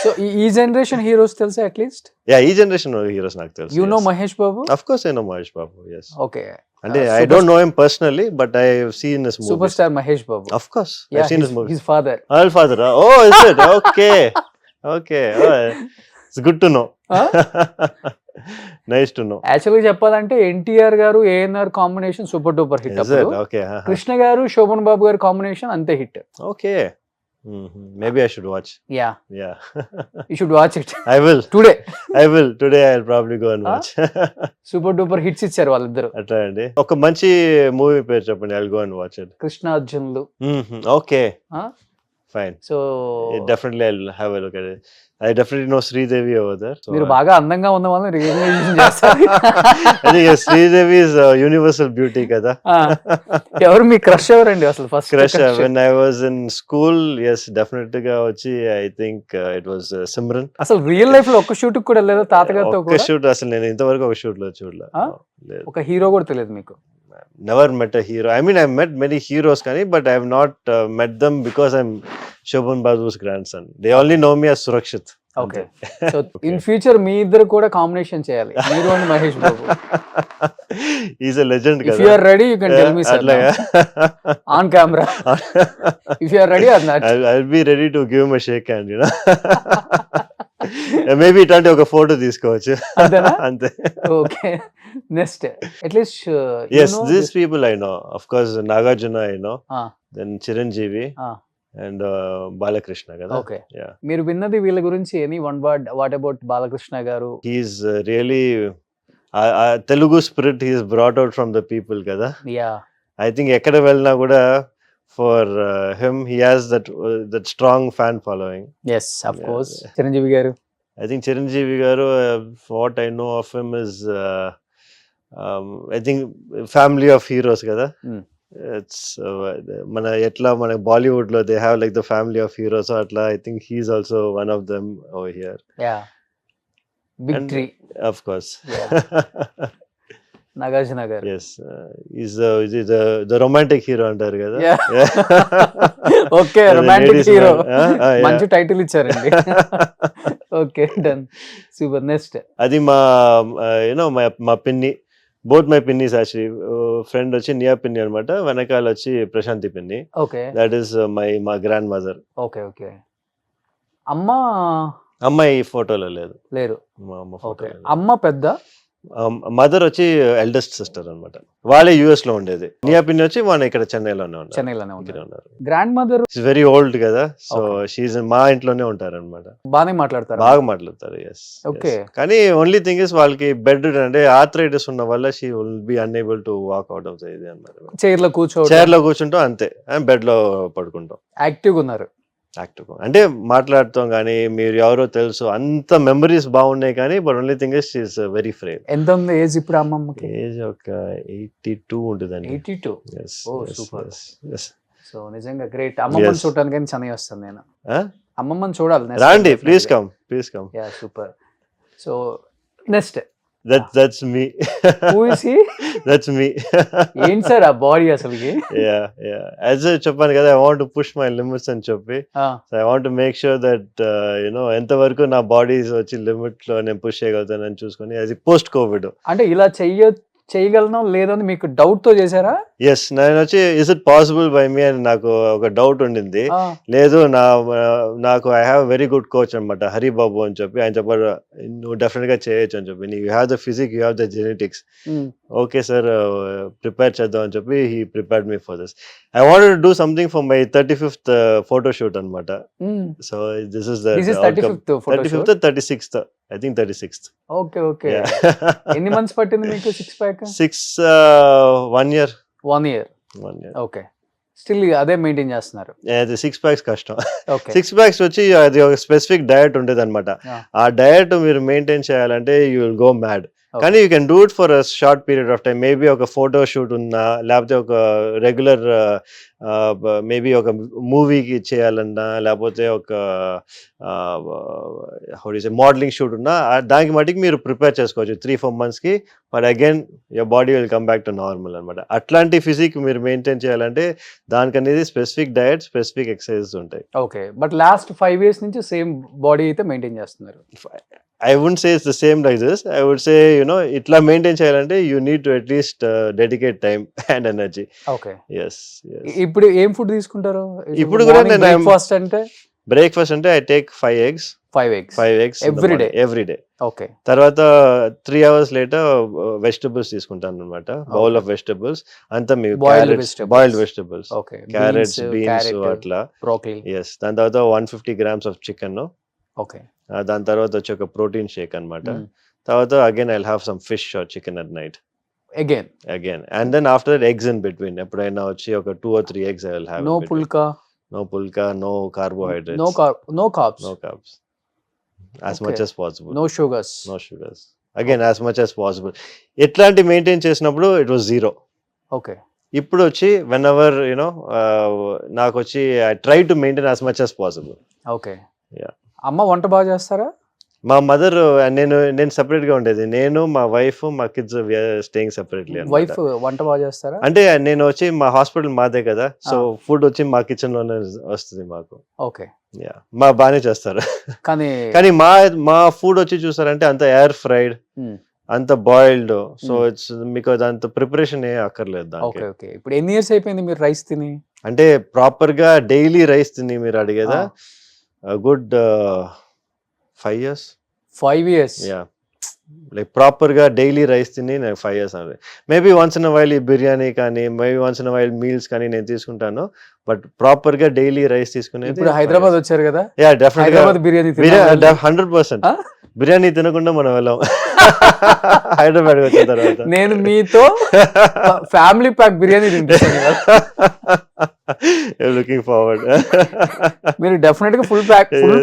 So ఈ జనరేషన్ హీరోస్ తెలుసా అట్లీస్ట్? యా, ఈ జనరేషన్ హీరోస్ నాకు తెలుసు. You know Mahesh Babu? Of course I know Mahesh Babu. yes. Okay. అంటే I don't know him personally but I have seen his movies. Superstar Mahesh Babu. Of course. I've seen his movies. His father. Her father. Oh, is it? Okay. Okay. Oh, it's good to know. Nice to know. Actually చెప్పాలంటే ఎన్టీఆర్ గారు ANR combination super duper hit. అప్పుడు okay. కృష్ణ గారు శోభన్ బాబు గారి కాంబినేషన్ అంతే hit. Okay. Maybe I should watch. Yeah. Yeah. You should watch it. I will. Today. I will. Today I'll probably go and watch. Super duper hits ఇచ్చారు వాళ్ళిద్దరు. అట్లా అండి. ఒక మంచి మూవీ పేరు చెప్పండి. I'll go and watch it. Krishna అర్జున్లు. Okay. Fine. So definitely I'll have a look at it. I definitely know Sridevi over there. So మీరు బాగా అందంగా ఉన్న వాళ్ళని రికగ్నైజేషన్ చేస్తారు. I think Sridevi is universal beauty కదా. ఎవరు మీ క్రష్ ఎవరండి అసలు first? Crush when I was in school, yes, definitely గా వచ్చి I think it was Simran. అసలు రియల్ లైఫ్ లో ఒక షూట్ కూడా లేదా తాతగారితో కూడా? ఒక షూట్ అసలు నేను ఇంతవరకు ఒక షూట్ లో చూడలేదు. ఒక హీరో కూడా తెలియదు మీకు? Never met a hero. I mean, I've met many heroes, but I have not met them because I'm Shobhan Babu's grandson. They only know me as Surakshit. Okay. So in future, మీ ఇద్దరు కూడా కాంబినేషన్ చేయాలి, మీరు and Mahesh Babu. He's a legend. If you are ready, you can tell me sir. On camera. If you are ready or not. I'll be ready to give him a shake hand, you know. Maybe ఇట్లాంటి ఒక ఫోటో తీసుకోవచ్చు అంతే. Okay. Next, at least yes, these people I know. Of course, Nagarjuna I know. Then Chiranjeevi and Balakrishna kada. Okay. Yeah. మీరు విన్నది వీళ్ళ గురించి any one word, what about Balakrishna garu? He is really Telugu spirit he is brought out from the people kada. Yeah. I think ekkada velna kuda for him he has that strong fan following. Yes, of course. Chiranjeevi garu? I think Chiranjeevi garu, what I know of him is I think family of heroes kada. It's mana etla mana Bollywood lo they have like the family of heroes, so atla I think he's also one of them over here. Yeah. Big and, tree. Of course. Yeah. Nagarjuna garu. Yes. He's the romantic hero antaru kada. Yeah. Okay, romantic hero. మంచి టైటిల్ ఇచ్చారండి. Okay, done. Super. Next. అది మా మా పిన్ని, both my pinnies actually. Friend వచ్చి నియా పిన్ని అనమాట, వెనకాల వచ్చి ప్రశాంతి పిన్ని. Okay. That is my grandmother. Okay. అమ్మ అమ్మాయి ఫోటోలో లేదు. లేరు. మా అమ్మ ఫోటో. అమ్మ పెద్ద, మదర్ వచ్చి ఎల్డెస్ట్ సిస్టర్ అన్నమాట. వాళ్ళే యుఎస్ లో ఉండేది. నియా పిన్ని వచ్చి మన ఇక్కడ చెన్నైలోనే ఉన్నారు. చెన్నైలోనే ఇక్కడ ఉన్నారు. ఉన్నారు. గ్రాండ్ మదర్ వెరీ ఓల్డ్ కదా, సో Okay. షీఈ్ మా ఇంట్లోనే ఉంటారు అనమాట. బాగానే మాట్లాడతారు. బాగా మాట్లాడతారు. ఎస్. Okay. కానీ ఓన్లీ థింగ్ ఇస్ వాళ్ళకి బెడ్ అంటే ఆర్థరైటిస్ ఉన్న వల్ల she will be unable to walk out of ఇది అన్నమాట. చైర్ లో కూర్చో చైర్ లో కూర్చుంటాం అంతే, బెడ్ లో పడుకుంటాం. యాక్టివ్ గా ఉన్నారు. యాక్టివ్ అంటే మాట్లాడుతాం కానీ మీరు ఎవరో తెలుసు, అంత మెమరీస్ బాగున్నాయి కానీ but only thing is she's very frame. ఎంత ఉంది ఏజ్ ఇప్పుడు అమ్మమ్మకి? ఏజ్ ఒక 82 ఉంటుందండి. 82. Yes, Oh, yes, super. yes, yes. So నిజంగా గ్రేట్. అమ్మమ్మని Yes. చూడటానికి చెన్నై వస్తాను నేను. Huh? అమ్మమ్మని చూడాలి. రాండి, please come, please come. Yeah super. So next That's me. Who is he? That's me. ఏంటి సార్ ఆ బాడీ అసలుకి? Yeah. As I చెప్పాను కదా, I want to push my limits అని చెప్పి, so I want to make sure that ఎంతవరకు నా బాడీస్ వచ్చి లిమిట్ లో నేను పుష్ చేయగలుగుతానని చూసుకొని, అది పోస్ట్ కోవిడ్. అంటే ఇలా చేయగలనో లేదో అని మీకు డౌట్ తో చేశారా? ఎస్, నేను వచ్చి ఇస్ ఇట్ పాసిబుల్ బై మీ అని నాకు ఒక డౌట్ ఉండింది. లేదు, నాకు I have very good coach అనమాట, హరిబాబు అని చెప్పి. ఆయన చెప్పారు నువ్వు డెఫినెట్ గా చేయొచ్చు అని చెప్పి. You have the physique, you have the genetics. Okay sir, prepare చేద్దాం అని చెప్పి he prepared me for this. I wanted to do something for my 35th photo shoot అనమాట. So this is the 35th 36th, I think 36th. Okay. ఎన్ని మంత్స్ పట్టింది మీకు six pack? 1 year. 1 year. Okay. Still అదే మెయింటైన్ చేస్తున్నారు. అది 6 packs కష్టం. ఓకే. 6 packs వచ్చి అది ఒక స్పెసిఫిక్ డయట్ ఉండేది అనమాట. ఆ డయట్ మీరు మెయింటైన్ చేయాలంటే యూ విల్ గో మ్యాడ్. కానీ you can do it for a short period of time. Maybe ఒక ఫోటో షూట్ ఉన్నా, లేకపోతే ఒక రెగ్యులర్ మేబీ ఒక మూవీకి చేయాలన్నా, లేకపోతే ఒక మోడలింగ్ షూట్ ఉన్నా, దానికి మటుకు మీరు ప్రిపేర్ చేసుకోవచ్చు 3-4 months. But again your body will come back to normal అనమాట. అట్లాంటి ఫిజిక్ మీరు మెయింటైన్ చేయాలంటే దానికి అనేది స్పెసిఫిక్ డయట్, స్పెసిఫిక్ ఎక్సర్సైజెస్ ఉంటాయి. ఓకే. బట్ లాస్ట్ 5 years నుంచి సేమ్ బాడీ అయితే మెయింటైన్ చేస్తున్నారు. I wouldn't say it's the same like this. I would say, itla maintain cheyalante you need to at least dedicate time and energy. Okay. Yes. ఇప్పుడు ఏం ఫుడ్ తీసుకుంటారు? ఇప్పుడు కూడా నేను బ్రేక్ఫాస్ట్ అంటే I take 5 eggs. 5 eggs every day. Okay. తర్వాత 3 hours later vegetables తీసుకుంటాను అన్నమాట. బౌల్ ఆఫ్ వెజిటబుల్స్ అంతా మీ boiled vegetables. Okay. Carrots, beans అట్లా. బ్రోకలీ. Yes. దాని తర్వాత 150 grams of chicken. Okay. దాని తర్వాత వచ్చి ఒక ప్రోటీన్ షేక్ అన్నమాట. తర్వాత again I will have some fish or chicken at night again and then after that eggs in between. ఎప్పుడైనా వచ్చి ఒక 2 or 3 eggs I will have. No pulka, no carbohydrates, no carbs as much as possible. No sugars again as much as possible. ఎట్లాంటి మెయింటైన్ చేసినప్పుడు it was 0. Okay. ఇప్పుడు వచ్చి whenever నాకు వచ్చి I try to maintain as much as possible. Okay. Yeah. అమ్మ వంట బాగా చేస్తారా? మా మదర్, నేను సెపరేట్ గా ఉండేది. నేను, మా వైఫ్, మా కిడ్స్ స్టేయింగ్ సెపరేట్లీ. వైఫ్ వంట బాగా చేస్తారా? అంటే నేను వచ్చి మా హాస్పిటల్ మాదే కదా, సో ఫుడ్ వచ్చి మా కిచెన్ లోనే వస్తుంది మాకు. ఓకే. మా బాగానే చేస్తారు. కానీ మా ఫుడ్ వచ్చి చూసారంటే అంత ఎయిర్ ఫ్రైడ్, అంత బాయిల్డ్. సో ఇట్స్ మీకు అదంత ప్రిపరేషన్ ఏ అక్కర్లేదు దానికి. ఓకే. ఇప్పుడు ఎన్ని ఇయర్స్ అయిపోయింది మీరు రైస్ తిని? అంటే ప్రాపర్ గా డైలీ రైస్ తిని మీరు అడిగేదా? Good 5 years. 5 years. Yeah. Like proper గా డైలీ రైస్ తిని నేను 5 years అనేది. మేబీ వన్స్ ఇన్ వైల్ ఈ బిర్యానీ కానీ, maybe once in while meals కానీ నేను తీసుకుంటాను. బట్ ప్రాపర్ గా డైలీ రైస్ తీసుకునేది. ఇప్పుడు హైదరాబాద్ వచ్చారు కదా? Yeah, definitely Hyderabad biryani 100%. బిర్యానీ తినకుండా మనం వెళ్ళాం హైదరాబాద్ వచ్చిన తర్వాత. నేను మీతో ఫ్యామిలీ ప్యాక్ బిర్యానీ తింటాను. Looking forward. మీరు డెఫినెట్ గా ఫుల్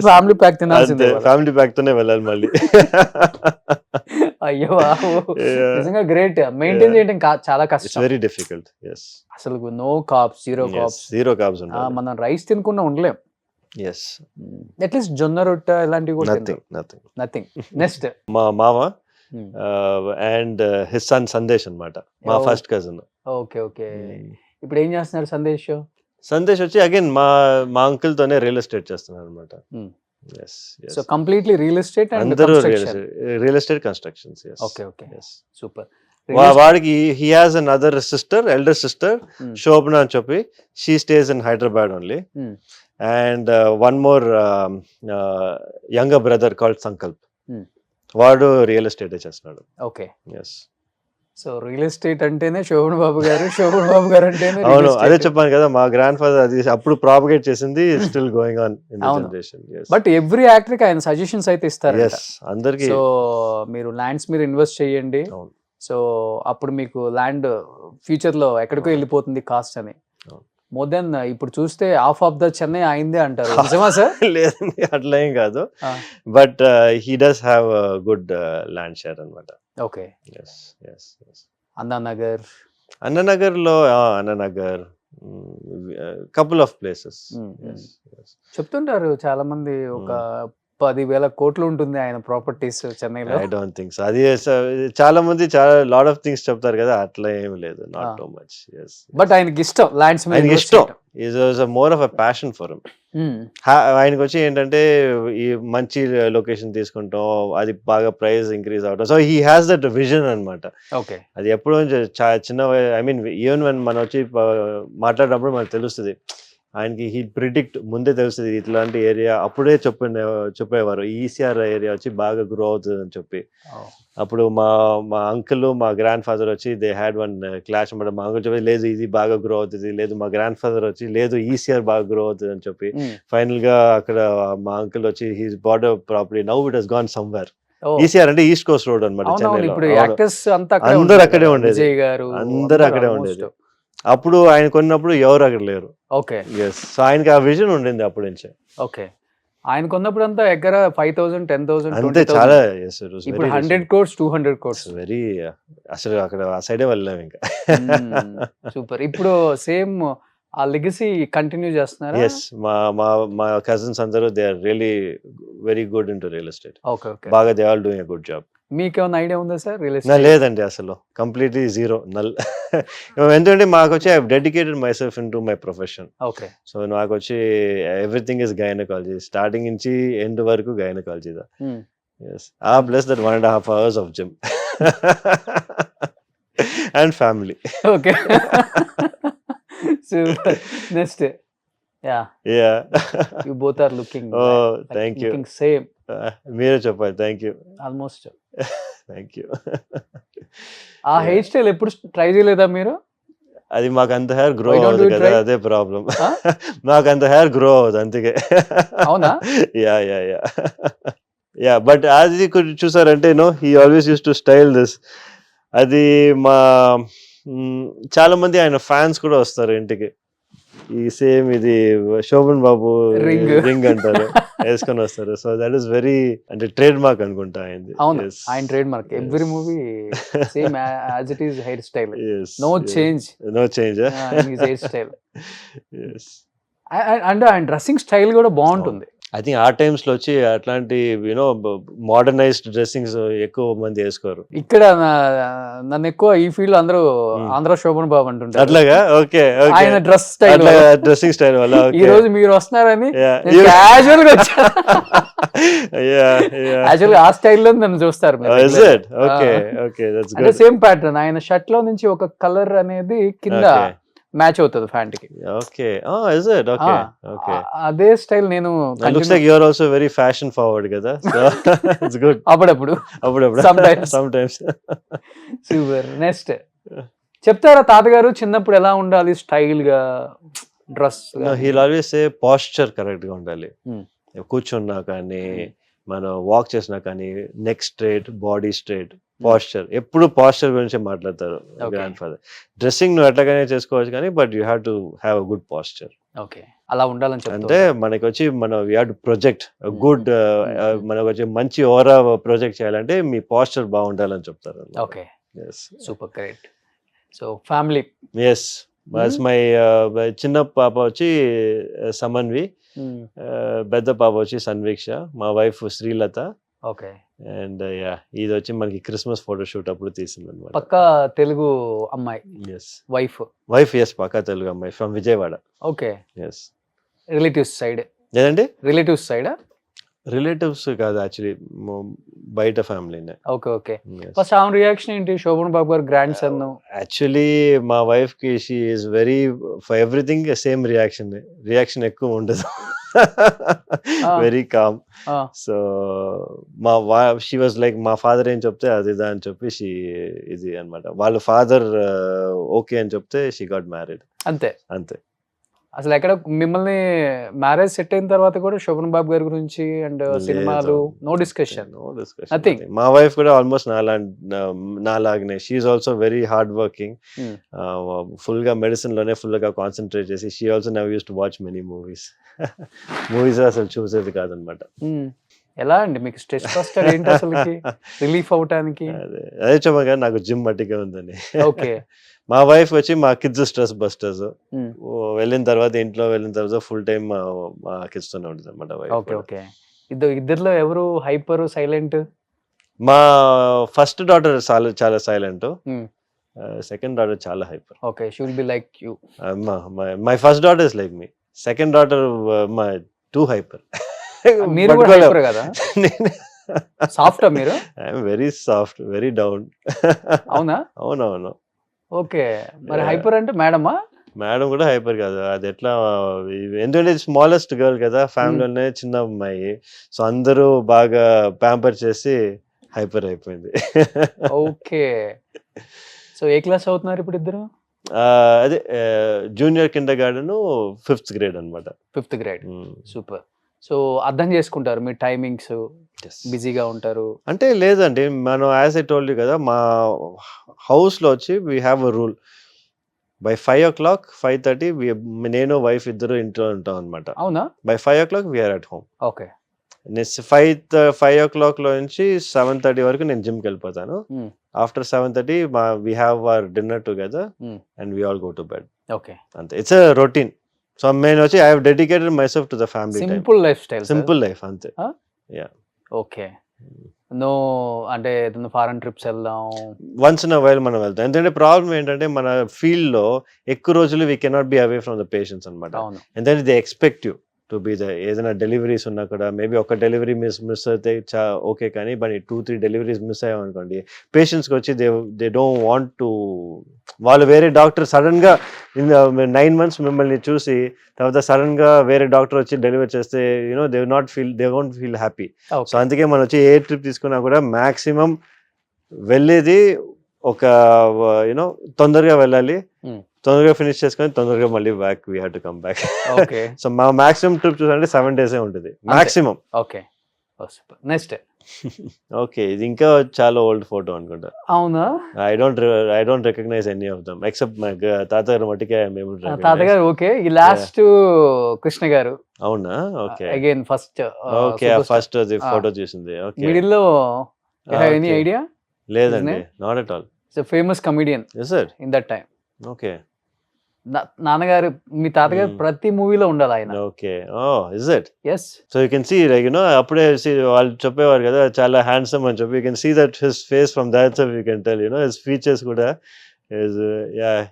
ఫ్యామిలీ ప్యాక్ తినాల్సిందే. ఫ్యామిలీ ప్యాక్ తోనే వెళ్ళాలి మళ్ళీ. అయ్యో, నిజంగా గ్రేట్. మెయింటైన్ చేయడం చాలా కష్టం. Very difficult. yes. అసలు నో కార్బ్స్, జీరో కార్బ్స్. మనం రైస్ తినకుండా ఉండలేం. yes. అట్లీస్ట్ జొన్న రొట్టె ఇలాంటివి కూడా నథింగ్. నెక్స్ట్ మా మామ అండ్ హిస్ సన్ సందేశ్ అన్నమాట, మా ఫస్ట్ కజిన్. ఓకే. ఇప్పుడు ఏం చేస్తున్నారు సందేశ్ వచ్చి అగైన్ మా అంకుల్ తోనే రియల్ ఎస్టేట్ చేస్తున్నారు అనమాట. So completely real estate and అందరూ real estate constructions. Okay. Super. వాడికి he has another sister, elder sister Shobhana అని చెప్పి. She stays in Hyderabad only. And one more younger brother called Sankalp. వాడు రియల్ ఎస్టేట్ చేస్తున్నాడు. Okay. Yes. So real estate అంటేనే శోభన్ బాబు గారు, శోభన్ బాబు గారు అంటేనే రియల్ అవును, అదే ఎస్టేట్. చెప్పాను కదా, మా గ్రాండ్ ఫాదర్ అది అప్పుడు ప్రాపగేట్ చేసింది, still going on in the అవును. జనరేషన్. బట్ ఎవ్రీ యాక్టర్ కి ఆయన సజెషన్స్ అయితే ఇస్తారు. ఎస్, అందరికి. సో మీరు ల్యాండ్స్ మీరు ఇన్వెస్ట్ చేయండి, అవును. సో అప్పుడు మీకు ల్యాండ్ ఫ్యూచర్ లో ఎక్కడికో వెళ్ళిపోతుంది కాస్ట్ అని. అవును. మోర్ దెన్ ఇప్పుడు చూస్తే హాఫ్ ఆఫ్ ద చెన్నై అయిందే అంటారు, నిజమా సార్? లేదండి, అట్లా ఏం కాదు, but he does have good land share అనమాట. Okay. Yes yes yes. Anna Nagar, Anna Nagar లో, అన్ననగర్, కపుల్ ఆఫ్ ప్లేసెస్. చెప్తుంటారు చాలా మంది ఒక 10,000 కోట్లు ఉంటుంది ఆయన ప్రాపర్టీస్ చెన్నైలో. I don't think so. అది చాలా మంది చాలా లాట్ ఆఫ్ థింగ్స్ చెప్తారు కదా, అట్లా ఏం లేదు, నాట్ టూ మచ్. బట్ ఆయనకి ఇష్టం ల్యాండ్స్ మీద ఆయనకి invest ఇష్టం, చేయటం. Is more of a passion for him. ఆయనకు వచ్చి ఏంటంటే ఈ మంచి లొకేషన్ తీసుకుంటాం, అది బాగా ప్రైస్ ఇంక్రీజ్ అవడం, so he has that vision అనమాట. ఓకే. అది ఎప్పుడో చిన్న, ఐ మీన్ ఈవెన్ వెన్ మనం వచ్చి మాట్లాడినప్పుడు మనకు తెలుస్తుంది, ఆయనకి హీ ప్రిడిక్ట్ ముందే తెలుస్తుంది ఇట్లాంటి ఏరియా, అప్పుడే చెప్పేవారు ఈసీఆర్ ఏరియా వచ్చి బాగా గ్రో అవుతుంది అని చెప్పి. అప్పుడు మా అంకుల్, మా గ్రాండ్ ఫాదర్ వచ్చి దే హ్యాడ్ వన్ క్లాష్ అనమాట. మా అంకుల్ చెప్పి లేదు ఇది బాగా గ్రో అవుతుంది, లేదు మా గ్రాండ్ ఫాదర్ వచ్చి లేదు ఈసీఆర్ బాగా గ్రో అవుతుంది అని చెప్పి. ఫైనల్ గా అక్కడ మా అంకుల్ వచ్చి he's bought property, now it has gone somewhere. ECR అంటే ఈస్ట్ కోస్ట్ రోడ్ అనమాట చెన్నైలో. అందరూ అక్కడే ఉండేది, అందరూ అక్కడే ఉండేది. అప్పుడు ఆయన కొన్నప్పుడు ఎవరు అక్కడ లేరు. ఓకే. ఎస్, సో ఆయనకి ఆ విజన్ ఉండింది అప్పటి నుంచే. ఓకే. ఆయన కొన్నప్పుడు అంతా ఎక్కడ 5,000, 10,000, అంతే, చాలా. ఇప్పుడు 100 crores, 200 crores. వెరీ, అసలు అక్కడ ఆ సైడే వెళ్ళాం ఇంకా. సూపర్. ఇప్పుడు సేమ్ ఆ లెగసీ కంటిన్యూ చేస్తున్నారా? ఎస్, మా కజిన్స్ అందరూ they are really very good into real estate. Okay. Okay. బాగా they all doing a good job. మీకేమైనా ఐడియా ఉందా సార్ రియల్ ఎస్టేట్? లేదండి, అసలు కంప్లీట్లీ జీరో, నల్. ఎందుకంటే మాకు వచ్చి I dedicated myself into my profession. Okay. So నాకు వచ్చి ఎవ్రీథింగ్ ఇస్ గైనకాలజీ, స్టార్టింగ్ నుంచి ఎండ్ వరకు gynaecology. Yes, plus that 1.5 hours of gym and family. Okay. Super. Next, yeah you both are looking, thank you, looking same. మీరే చెప్పాలి. Thank you. Almost. Thank you. ఆ హెయిర్ స్టైల్ ఎప్పుడు ట్రై చేయలేదా మీరు? అది మాకు అంత హెయిర్ గ్రో అవ్వదు కదా, అదే ప్రాబ్లం. మాకు అంత హెయిర్ గ్రో అవ్వదు, అందుకే. అవునా? యా బట్ అది చూసారంటే he always use to style this. అది మా చాలా మంది ఆయన ఫ్యాన్స్ కూడా వస్తారు ఇంటికి, ఈ సేమ్ ఇది శోభన్ బాబు రింగ్ అంటారు వేసుకొని వస్తారు. సో దట్ ఈస్ వెరీ, అంటే ట్రేడ్ మార్క్ అనుకుంటా ఆయనది. అవును, ఆయన trademark. Every movie same as it is hair style, no change hair style. And ఆయన డ్రెస్సింగ్ స్టైల్ కూడా బాగుంటుంది. ఐ థింక్ ఆ టైమ్స్ లో వచ్చి అట్లాంటి మోడర్నైజ్డ్ డ్రెస్సింగ్స్ ఎక్కువ మంది వేసుకోరు. ఇక్కడ నన్ను ఎక్కువ ఈ ఫీల్డ్ అందరూ ఆంధ్ర శోభన్ బాబు అంటుంటారు. అట్లాగా? ఓకే. ఆయన డ్రెస్ స్టైల్, డ్రెస్సింగ్ స్టైల్ వల్ల ఈ రోజు మీరు వస్తున్నారని క్యాజువల్ గా వచ్చా. యాక్చువల్ ఆ స్టైల్లో నన్ను చూస్తారు. అంటే సేమ్ ప్యాటర్న్, ఆయన షర్ట్ లో నుంచి ఒక కలర్ అనేది కింద మ్యాచ్ అవుతుంది ఫ్యాంట్ కి. Okay. Is it? Okay. Okay. అదే స్టైల్ నేను. Looks like you are also very fashion forward కదా, సో ఇట్స్ గుడ్. అప్పుడప్పుడు సమ్ టైమ్స్. సూపర్. నెక్స్ట్ చెప్తారా తాతగారు చిన్నప్పుడు ఎలా ఉండాలి స్టైల్ గా dress? He will always say posture correct గా ఉండాలి. కూర్చున్నా కానీ, మనం వాక్ చేసినా కానీ, neck straight, body straight, posture. ఎప్పుడు పోస్చర్ గురించి మాట్లాడతారు గ్రాండ్ ఫాదర్. డ్రెస్సింగ్ నువ్వు ఎట్లాగానే చేసుకోవచ్చు కానీ, but you have to have a good posture. Okay, అలా ఉండాలని చెప్తారు. అంటే మనకి వచ్చి we have to project good, మనకు వచ్చి మంచి ఓవరా ప్రొజెక్ట్ చేయాలంటే మీ పోస్చర్ బాగుండాలని చెప్తారు. Okay, super, great. So family. Yes, my చిన్న పాప వచ్చి సమన్వి, పెద్ద పాప వచ్చి సన్వీక్ష, మా వైఫ్ శ్రీలత. ఓకే. అండ్ ఇది వచ్చి మనకి క్రిస్మస్ ఫోటోషూట్ అప్పుడు తీసింది అనమాట. పక్కా తెలుగు అమ్మాయి. ఎస్, వైఫ్ ఎస్, పక్కా తెలుగు అమ్మాయి, from Vijayawada. Okay. Yes. Relatives side? లేదండి, రిలేటివ్స్ సైడా? రిలేటివ్స్ కాదు, యాక్చువల్లీ బయట ఫ్యామిలీనే. ఓకే. ఓకే. ఫస్ట్ ఆమె రియాక్షన్ ఏంటి? Shobhan Babu garu grandson. Actually మా వైఫ్ కి she is very far everything same reaction ఎక్కువ ఉండదు. Very calm. ఆ, సో షీ వాజ్ లైక్ మా ఫాదర్ ఏం చెప్తే అది ఇదా అని చెప్పి ఇది అనమాట. వాళ్ళ ఫాదర్ ఓకే అని చెప్తే షీ గాట్ మ్యారీడ్. అంతే. అంతే. అసలు ఎక్కడ మిమ్మల్ని మ్యారేజ్ సెట్ అయిన తర్వాత కూడా శోభన్ బాబు గారి గురించి అండ్ సినిమాలు నో డిస్కషన్. Nothing. మా వైఫ్ కూడా ఆల్మోస్ట్ నాలాగనే she's also very hard working. Full గా మెడిసిన్ లోనే ఫుల్ గా కాన్సన్ట్రేట్ చేసి she also never use to watch many movies. Movies అసలు చూసేది కాదనమాట. ఎలా అండి మీకు స్ట్రెస్ బస్టర్ ఏంటి అసలు రిలీఫ్ అవటానికి? అదే చెప్పా కదా నాకు జిమ్ మట్టిగా ఉందని. ఓకే. మా వైఫ్ వచ్చి మా కిడ్స్ స్ట్రెస్ బస్టర్స్. వెళ్ళిన తర్వాత ఇంట్లో వెళ్ళిన తర్వాత ఫుల్ టైం మా కిడ్స్ తోనే ఉంటుంది అనమాట వైఫ్. Okay okay. ఇద్దరిలో ఎవరు హైపర్ సైలెంట్? మా ఫస్ట్ డాటర్ చాలా సైలెంట్. సెకండ్ డాటర్ చాలా hyper. Okay, she will be like you. My first daughter is like me. Second daughter my two hyper. మీరు కూడా హైపర్ కదా? సాఫ్ట్ మీరు? I'm very soft, very down. అవునా? అవునవును. ఓకే, మరి హైపర్ అంటే మేడమా? మేడం కూడా హైపర్ కాదు. అది ఎట్లా, ఎందుకంటే స్మాలెస్ట్ గర్ల్ కదా ఫ్యామిలీలోనే, చిన్న అమ్మాయి. సో అందరూ బాగా ప్యాంపర్ చేసి హైపర్ అయిపోయింది. ఓకే. సో ఏ క్లాస్ అవుతున్నారు ఇప్పుడు ఇద్దరు? అదే junior Kinder garden, 5th grade అనమాట. 5th grade. సూపర్. సో అర్థం చేసుకుంటారు మీ టైమింగ్స్, బిజీగా ఉంటారు అంటే? లేదండి, మనం యాజ్ ఐ టోల్డ్ యూ కదా, మా హౌస్లో వచ్చి we have a rule. By 5 o'clock 5:30 నేను వైఫ్ ఇద్దరు ఇంట్లో ఉంటాం అనమాట. అవునా? By 5 o'clock we are at home. Okay. Next 5 o'clock లో నుంచి 7:30 వరకు నేను జిమ్కి వెళ్ళిపోతాను. After 7:30 we have our dinner together and we all go to bed. Okay, అంతే. It's a routine. సో నేను వచ్చి I have dedicated myself to the family. Simple lifestyle. Simple life అంతే. యా. ఓకే. నో అంటే ఫారెన్ ట్రిప్స్ వెళ్దాం వన్స్ ఇన్ అ వైల్ మనం వెళ్తాం. ఎందుకంటే ప్రాబ్లం ఏంటంటే మన ఫీల్డ్ లో ఎక్కువ రోజులు we cannot be away from the patients అనమాట. ఎందుకంటే they expect you to be the, ఏదైనా డెలివరీస్ ఉన్నా కూడా మేబీ ఒక డెలివరీ మిస్ అయితే ఓకే, కానీ బట్ 2-3 డెలివరీస్ మిస్ అయ్యామనుకోండి, పేషెంట్స్కి వచ్చి దే డోంట్ వాంట్ టు, వాళ్ళు వేరే డాక్టర్ సడన్ గా 9 months మిమ్మల్ని చూసి తర్వాత సడన్ గా వేరే డాక్టర్ వచ్చి డెలివరీ చేస్తే they won't feel happy. So అందుకే మనం వచ్చి ఏ ట్రిప్ తీసుకున్నా కూడా మాక్సిమం వెళ్ళేది ఒక తొందరగా వెళ్ళాలి, తొందరగా ఫినిష్ చేసుకొని తొందరగా మళ్ళీ back we have to come back. So మా మాక్సిమం ట్రిప్ చూసారంటే 7 days ఉంటుంది మాక్సిమం. ఓకే. నెక్స్ట్. ఓకే, ఇది ఇంకా చాలా ఓల్డ్ ఫోటో అనుకుంటా. అవునా? I don't recognise any of them except my తాతగారు మట్టికే మేము. తాతగారు ఓకే. ఈ లాస్ట్ కృష్ణ గారు. అవునా? Okay. Again first. Okay, first అది ఫోటో చూసింది. ఓకే. మిడిల్ లో ఎనీ ఐడియా? లేదండి, not at all. It's a famous comedian in that time. Okay. నాన్నగారు, మీ తాతగారు ప్రతి మూవీలో ఉండాలి ఆయన. Okay. Oh is it? yes. So you can see like అప్పుడే వాళ్ళు చెప్పేవారు కదా చాలా హ్యాండ్సమ్ అని చెప్పి. You can see that his face from that side. You can tell his features కూడా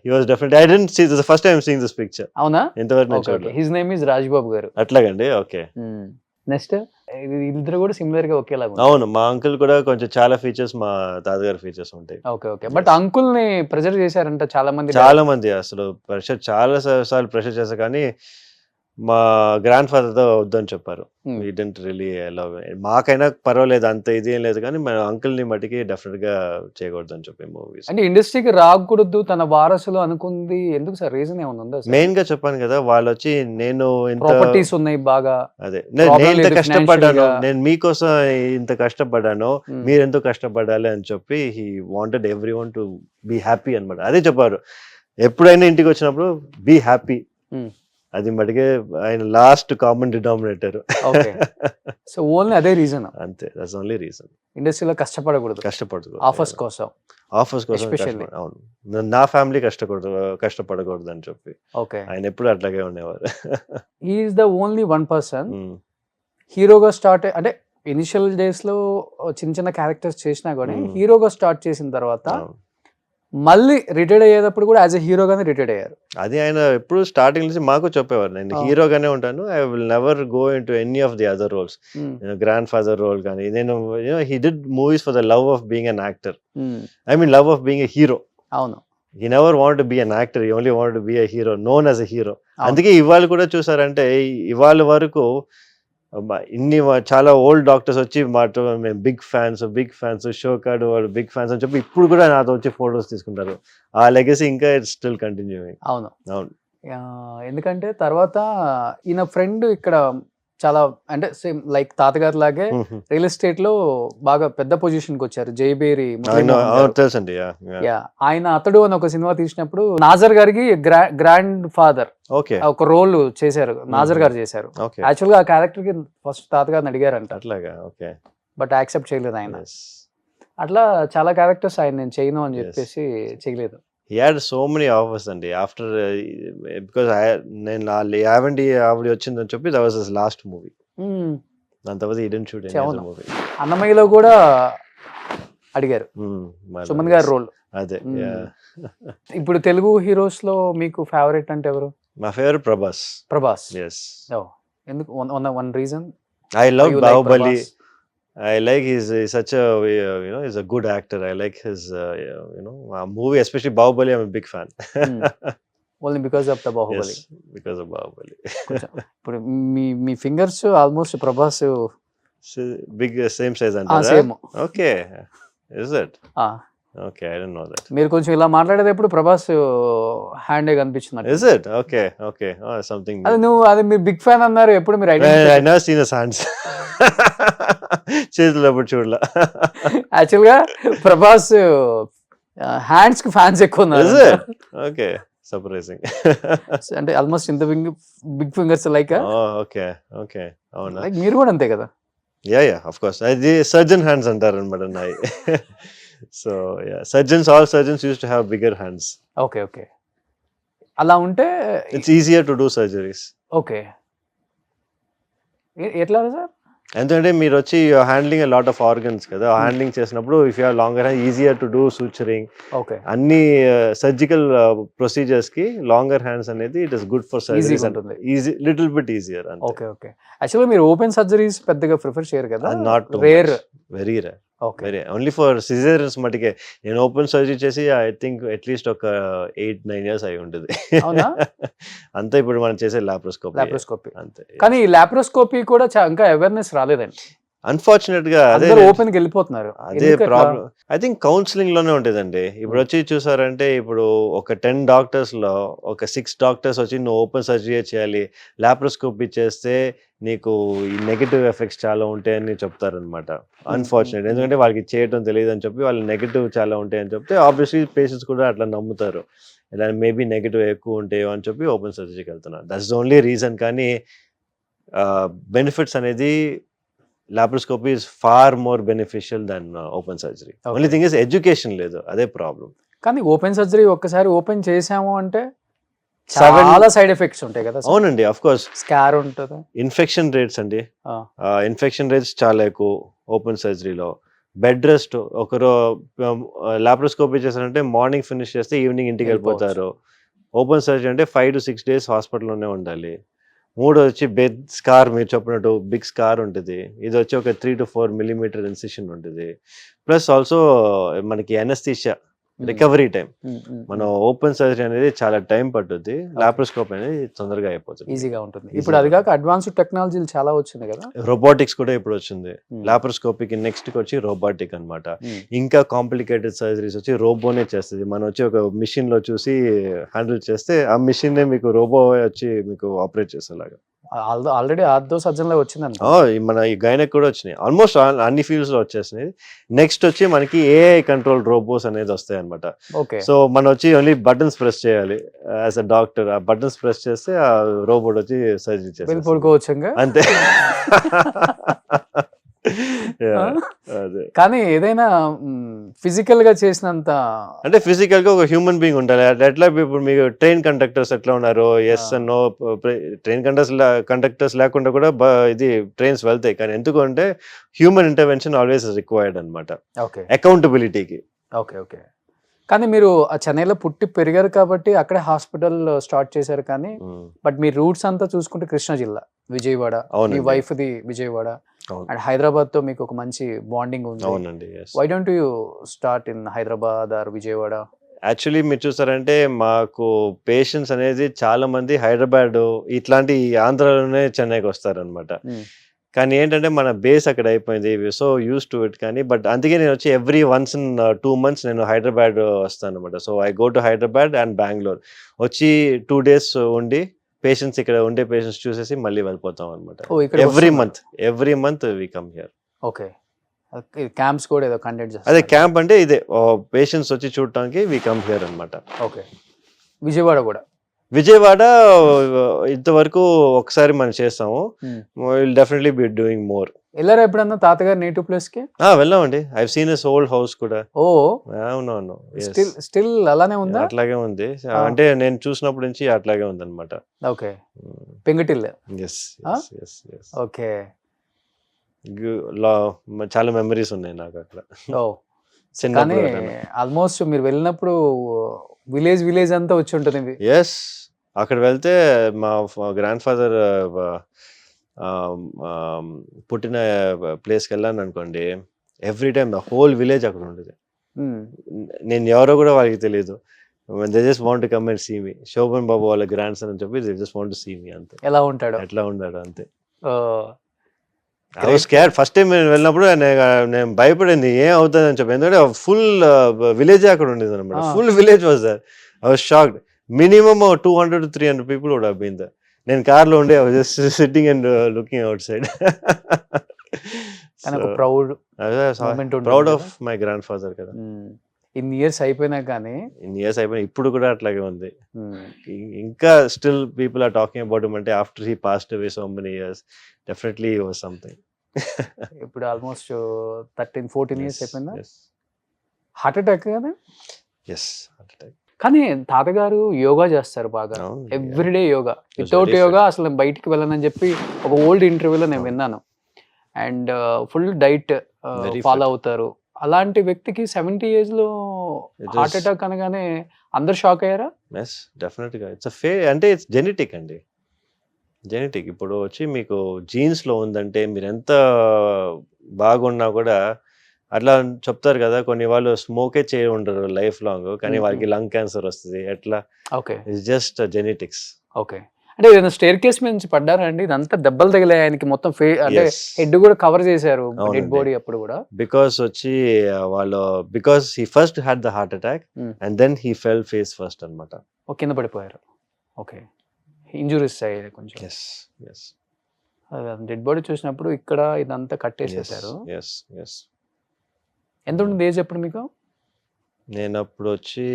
he was definitely. I didn't see this, the first time seeing this picture. అవునా? ఇంతవరకు నేను చూడలేదు. హిస్ నేమ్ ఇస్ రాజ్బాబు గారు. అట్లాగండి. ఓకే. నెక్స్ట్. ఇద్దరు కూడా సిమిలర్ గా ఒకేలాగా. అవును, మా అంకుల్ కూడా కొంచెం చాలా ఫీచర్స్ మా తాతగారి ఫీచర్స్ ఉంటాయి. Okay okay. బట్ అంకుల్ ని ప్రెషర్ చేశారంట చాలా మంది. అసలు ప్రెషర్ చాలా సార్లు ప్రెషర్ చేశారు, కానీ మా గ్రాండ్ ఫాదర్ తో వద్దని చెప్పారు. We didn't really allow. మాకైనా పర్వాలేదు, అంత ఇది ఏం లేదు, కానీ మన అంకుల్ ని మటుకి డెఫినెట్ గా చేయకూడదు అని చెప్పి మూవీస్. అంటే ఇండస్ట్రీకి రాకూడదు తన వారసులు అనుకుంది ఎందుకు సార్? రీజన్ ఏమైనా ఉందా? మెయిన్ గా చెప్పాను కదా, వాళ్ళు వచ్చి నేను ప్రాపర్టీస్ ఉన్నాయి బాగా, అదే నేను ఇంత కష్టపడ్డాను, నేను మీకోసం ఇంత కష్టపడ్డాను, మీరు ఎంతో కష్టపడాలి అని చెప్పి he wanted everyone to be happy అన్నమాట. అదే చెప్పారు, ఎప్పుడైనా ఇంటికి వచ్చినప్పుడు బీ హ్యాపీ. అది మటుకే ఆయన last common denominator. So only అదే రీజన్? అంతే, దట్స్ ఓన్లీ రీజన్. ఇండస్ట్రీలో కష్టపడకూడదు ఆఫర్స్ కోసం. అవును, నా ఫ్యామిలీ కష్టపడకూడదు అని చెప్పి ఆయన ఎప్పుడు అట్లాగే ఉండేవారు. He is the only one person హీరోగా స్టార్ట్, అంటే ఇనిషియల్ డేస్ లో చిన్న చిన్న క్యారెక్టర్స్ చేసినా కూడా హీరోగా స్టార్ట్ చేసిన తర్వాత మళ్ళీ రిటైర్డ్ అయ్యేటప్పుడు కూడా యాజ్ ఎ హీరోగానే రిటైర్డ్ అయ్యారు. అది ఆయన ఎప్పుడు స్టార్టింగ్ నుంచి మాకు చెప్పేవారు, నేను హీరోగానే ఉంటాను, I will never go into any of the other roles. Grandfather role కానీ, నేను he did movies for the love of being an actor, I mean love of being a hero. అవును. He never want be an actor, he only want be a hero, known as a hero. అవును. అందుకే ఇవాళ కూడా చూసారంటే ఇవాళ వరకు చాలా ఓల్డ్ డాక్టర్స్ వచ్చి మాతో మేము బిగ్ ఫ్యాన్స్, షో కార్డు వాళ్ళు బిగ్ ఫ్యాన్స్ అని చెప్పి ఇప్పుడు కూడా నాతో వచ్చి ఫొటోస్ తీసుకుంటారు. ఆ లెగసీ ఇంకా ఇట్స్ స్టిల్ కంటిన్యూయింగ్. అవును. అవును. ఎందుకంటే తర్వాత ఈయన ఫ్రెండ్ ఇక్కడ చాలా అంటే సేమ్ లైక్ తాతగారి లాగే రియల్ ఎస్టేట్ లో బాగా పెద్ద పొజిషన్ కి వచ్చారు, జైబేరి మురళీమోహన్ గారు. తెలుసండి. యా, ఆయన అతడు అని ఒక సినిమా తీసినప్పుడు నాజర్ గారికి గ్రాండ్ ఫాదర్ ఓకే ఒక రోల్ చేశారు, నాజర్ గారు చేశారు. ఓకే యాక్చువల్ గా ఆ క్యారెక్టర్ కి ఫస్ట్ తాతగారిని అడిగారంట, అట్లాగా. ఓకే బట్ యాక్సెప్ట్ చేయలేదు ఆయన. అట్లా చాలా క్యారెక్టర్స్ ఆయన నేను చేయను అని చెప్పేసి చేయలేదు. He had so many offers అండి after because నేను యావండి ఆవిడ వచ్చిందని చెప్పి that was his last movie. దాని తర్వాత he didn't shoot any other movie. అన్నమయ్యలో కూడా అడిగారు సుమన్ గారి రోల్. అదే. ఇప్పుడు తెలుగు హీరోస్ లో మీకు ఫేవరెట్ అంటే ఎవరు? My favorite Prabhas. Yes. ఎందుకు? One reason. I love Baahubali. I like he's such a he's a good actor. I like his movie, especially Bahubali. I'm a big fan. Only because of the Bahubali. Yes, because of Bahubali. ఇప్పుడు మీ fingers almost Prabhas Big same size and same. Okay, is it? Okay, I didn't know that. మీరు కొంచెం ఇలా మాట్లాడేటప్పుడు ప్రభాస్ హ్యాండ్ కనిపించింది. Is it? Okay. Oh, something. అది మీరు బిగ్ ఫ్యాన్ అన్నారు, ఎప్పుడు మీరు I never seen his hands. చేతులు ఎప్పుడు చూడలా. యాక్చువల్ గా ప్రభాస్ హ్యాండ్స్ కి ఫ్యాన్స్ ఎక్కువ ఉన్నారు. Okay, surprising. అంటే ఆల్మోస్ట్ ఇంత బిగ్ ఫింగర్స్ లైక్. ఓకే. అవునా? లైక్ మీరు కూడా అంతే కదా? Yeah of course. అది సర్జన్ హ్యాండ్స్ అంటారు అనమాట నాయి. So all surgeons use to have bigger hands. Okay. అలా ఉంటే it's easier to do surgeries. Okay. ఎట్లా సార్? ఎందుకంటే మీరు వచ్చి హ్యాండ్లింగ్ లాట్ ఆఫ్ ఆర్గన్స్ కదా, హ్యాండ్లింగ్ చేసినప్పుడు if you have longer hand easier to do suturing. Okay. అన్ని సర్జికల్ ప్రొసీజర్స్ కి లాంగర్ హ్యాండ్స్ అనేది it is good for surgeries. Easy, little bit easier. Okay. యాక్చువల్గా మీరు ఓపెన్ సర్జరీస్ పెద్దగా ప్రిఫర్ చేయరు కదా? Not rare, very rare. Only for caesareans మటుకే. నేను ఓపెన్ సర్జరీ చేసి ఐ థింక్ అట్లీస్ట్ ఒక 8-9 years అయి ఉంటుంది. అంతా ఇప్పుడు మనం చేసే లాప్రోస్కోపీ అంతే. కానీ లాప్రోస్కోపీ కూడా ఇంకా అవేర్నెస్ రాలేదండి అన్ఫార్చునేట్ గా. అదే ఓపెన్ కి వెళ్ళిపోతున్నారు. అదే ప్రాబ్లం. ఐ థింక్ కౌన్సిలింగ్ లోనే ఉంటదండి. ఇప్పుడు వచ్చి చూసారంటే ఇప్పుడు ఒక 10 doctors లో ఒక 6 doctors వచ్చి నువ్వు ఓపెన్ సర్జరీ చేయాలి, లాప్రోస్కోపీ చేస్తే నీకు ఈ నెగటివ్ ఎఫెక్ట్స్ చాలా ఉంటాయని చెప్తారనమాట. అన్ఫార్చునేట్, ఎందుకంటే వాళ్ళకి చేయటం తెలియదు అని చెప్పి వాళ్ళు నెగటివ్ చాలా ఉంటాయని చెప్తే ఆబ్వియస్లీ పేషెంట్స్ కూడా అట్లా నమ్ముతారు, ఇలా మేబీ నెగటివ్ ఎక్కువ ఉంటాయో అని చెప్పి ఓపెన్ సర్జరీకి వెళ్తున్నారు. That's the only reason. కానీ బెనిఫిట్స్ అనేది laparoscopy is far more beneficial than open surgery. Only thing is education లేదు, అదే ప్రాబ్లం. కానీ ఓపెన్ సర్జరీ ఒక్కసారి ఓపెన్ చేసాము అంటే చాలా సైడ్ ఎఫెక్ట్స్ ఉంటాయి కదా? అవునండి, ఆఫ్ కోర్స్. స్కార్ ఉంటుంది, ఇన్ఫెక్షన్ రేట్స్ అండి, ఇన్ఫెక్షన్ రేట్స్ చాలా ఎక్కువ ఓపెన్ సర్జరీలో. బెడ్ రెస్ట్, ఒకరు లాప్రోస్కోపీ చేశారంటే మార్నింగ్ ఫినిష్ చేస్తే ఈవినింగ్ ఇంటికి వెళ్ళిపోతారు. ఓపెన్ సర్జరీ అంటే 5 to 6 days హాస్పిటల్లోనే ఉండాలి. 3 వచ్చి బెడ్ స్కార్, మీరు చెప్పినట్టు బిగ్ స్కార్ ఉంటుంది. ఇది వచ్చి ఒక 3 to 4 millimeter ఇన్సిషన్ ఉంటుంది. ప్లస్ ఆల్సో మనకి ఎనస్థీషియా, రికవరీ టైం. మనం ఓపెన్ సర్జరీ అనేది చాలా టైం పట్టుద్ది, లాప్రోస్కోపీ అనేది తొందరగా అయిపోతుంది, ఈజీగా ఉంటుంది. ఇప్పుడు అది కాక అడ్వాన్స్డ్ టెక్నాలజీలు చాలా వచ్చింది కదా, రోబోటిక్స్ కూడా ఇప్పుడు వచ్చింది. లాప్రోస్కోపీకి నెక్స్ట్ వచ్చి రోబోటిక్ అన్నమాట. ఇంకా కాంప్లికేటెడ్ సర్జరీస్ వచ్చి రోబోనే చేస్తుంది. మనం వచ్చి ఒక మిషన్ లో చూసి హ్యాండిల్ చేస్తే ఆ మిషన్ మీకు రోబో వచ్చి మీకు ఆపరేట్ చేసేలాగా. ఆల్రెడీ ఆర్థో సర్జన్ లో వచ్చిందండి, మన ఈ గైనక్ కూడా వచ్చినాయి. ఆల్మోస్ట్ అన్ని ఫీల్డ్స్ లో వచ్చేసినాయి. నెక్స్ట్ వచ్చి మనకి ఏఐ కంట్రోల్ రోబోస్ అనేది వస్తాయి అనమాట. సో మనం వచ్చి ఓన్లీ బటన్స్ ప్రెస్ చేయాలి యాజ్ అ డాక్టర్. ఆ బటన్స్ ప్రెస్ చేస్తే ఆ రోబోట్ వచ్చి సర్జరీ చేస్తుంది అంతే. కానీ ఏదైనా ఫిజికల్ గా చేసినంత అంటే ఫిజికల్ గా ఒక హ్యూమన్ బీయింగ్ ఉండాలి. ఎట్లా ఇప్పుడు మీకు ట్రైన్ కండక్టర్స్ ఎట్లా ఉన్నారు, ఎస్ నో, ట్రైన్ కండక్టర్స్ లేకుండా కూడా ఇది ట్రైన్స్ వెళ్తాయి. కానీ ఎందుకు అంటే హ్యూమన్ ఇంటర్వెన్షన్ ఆల్వేస్ రిక్వైర్డ్ అనమాట, అకౌంటబిలిటీకి. ఓకే. కానీ మీరు ఆ చెన్నైలో పుట్టి పెరిగారు కాబట్టి అక్కడే హాస్పిటల్ స్టార్ట్ చేశారు. కానీ బట్ మీ రూట్స్ అంతా చూసుకుంటే కృష్ణా జిల్లా, విజయవాడ, మీ వైఫ్ ది విజయవాడ, అండ్ హైదరాబాద్ తో మీకు ఒక మంచి బాండింగ్ ఉంది. అవునండి. Why don't you start in Hyderabad or Vijayawada? Actually మీరు చూసారంటే మాకు పేషెంట్స్ అనేది చాలా మంది హైదరాబాద్ ఇట్లాంటి ఆంధ్రాలోనే చెన్నైకి వస్తారనమాట. కానీ ఏంటంటే మన బేస్ అక్కడ అయిపోయింది. So use to it. కానీ బట్ అందుకే నేను వచ్చి ఎవ్రీ వన్స్ ఇన్ 2 months నేను హైదరాబాద్ వస్తాను అనమాట. So I go to Hyderabad and Bengaluru వచ్చి 2 days ఉండి పేషెంట్స్ ఇక్కడ ఉండే పేషెంట్స్ చూసేసి మళ్ళీ వెళ్ళిపోతాం అనమాట. Every month we come here. Okay. Camps కూడా ఏదో కండక్ట్ చేస్తారు. అదే క్యాంప్ అంటే ఇదే పేషెంట్స్ వచ్చి చూడటానికి వి కమ్ హియర్ అనమాట. ఓకే. విజయవాడ కూడా విజయవాడ ఇంతవరకు ఒకసారి మనం చేస్తాము. Will definitely be doing more. వెళ్ళారా ఎప్పుడన్నా తాతగారు నేటివ్ ప్లేస్ కి? వెళ్ళామండి. I seen his old house కూడా. ఓ అవునవును. స్టిల్ అలానే ఉందా? అట్లాగే ఉంది. అంటే నేను చూసినప్పటి నుంచి అట్లాగే ఉంది అనమాట. ఓకే. పెంగటిల్. ఓకే. చాలా మెమరీస్ ఉన్నాయి నాకు అక్కడ. కానీ ఆల్మోస్ట్ మీరు వెళ్ళినప్పుడు విలేజ్ అంతా వచ్చి ఉంటుంది. ఎస్, అక్కడ వెళ్తే మా గ్రాండ్ ఫాదర్ పుట్టిన ప్లేస్కి వెళ్ళాను అనుకోండి, every time the whole village అక్కడ ఉండేది. నేను ఎవరో కూడా వాళ్ళకి తెలియదు. They just want to come and see me. Sobhan Babu వాళ్ళ గ్రాండ్ సన్ అని చెప్పి they just want to see me అంతే. ఎలా ఉంటాడు, ఎట్లా ఉన్నాడు అంతే. I was scared first time నేను వెళ్ళినప్పుడు. నేను భయపడింది ఏం అవుతుంది అని చెప్పి, ఎందుకంటే ఫుల్ విలేజ్ అక్కడ ఉండేది అనమాట. Full village was there. I was shocked. Minimum 200 to 300 people would have been there. నేను కార్లో ఉండే I was just sitting and looking out side. Proud of my grand father కదా. ఇన్ని ఇయర్స్ అయిపోయినా కానీ ఇప్పుడు కూడా అట్లాగే ఉంది. ఇంకా still people are talking about him. అంటే after he passed away so many years, definitely he was something. ఇప్పుడు ఆల్మోస్ట్ 13-14 years అయిపోయిందా? హార్ట్ అటాక్ కదా? Yes, heart attack. కానీ తాతగారు యోగా చేస్తారు బాగా, ఎవ్రీడే యోగా. వితౌట్ యోగా అసలు బయటికి వెళ్ళనని చెప్పి ఒక ఓల్డ్ ఇంటర్వ్యూలో నేను విన్నాను. అండ్ ఫుల్ డైట్ ఫాలో అవుతారు. అలాంటి వ్యక్తికి 70 years లో హార్ట్ అటాక్ అనగానే అందరు షాక్ అయ్యారా? ఎస్, డెఫినెట్గా. అంటే ఇట్స్ జెనెటిక్ అండి. జెనెటిక్. ఇప్పుడు వచ్చి మీకు జీన్స్ లో ఉందంటే మీరు ఎంత బాగున్నా కూడా, అట్లా చెప్తారు కదా, కొన్ని వాళ్ళు స్మోకే చేయ ఉండరు లైఫ్ లాంగ్, కానీ వాళ్ళకి లంగ్ క్యాన్సర్ వస్తుంది. ఎట్లా? Okay. It's just genetics. Okay. అంటే ఏదైనా స్టేర్ కేస్ మీద నుంచి పడ్డారా అండి? ఇదంతా దెబ్బలు తగిలాయి ఆయనకి, మొత్తం అంటే హెడ్ కూడా కవర్ చేశారు, డెడ్ బాడీ అప్పుడు కూడా. బికాస్ వచ్చి వాళ్ళు he first had the heart attack and then he fell face first అన్నమాట. కింద పడిపోయారు. ఓకే. ఇంజురీస్ అయ్యాయి కొంచెం. డెడ్ బాడీ చూసినప్పుడు ఇక్కడ ఇదంతా కట్టేసేసారు. ఎంత ఉంటుంది ఏజ్ అప్పుడు మీకు? నేను అప్పుడు వచ్చి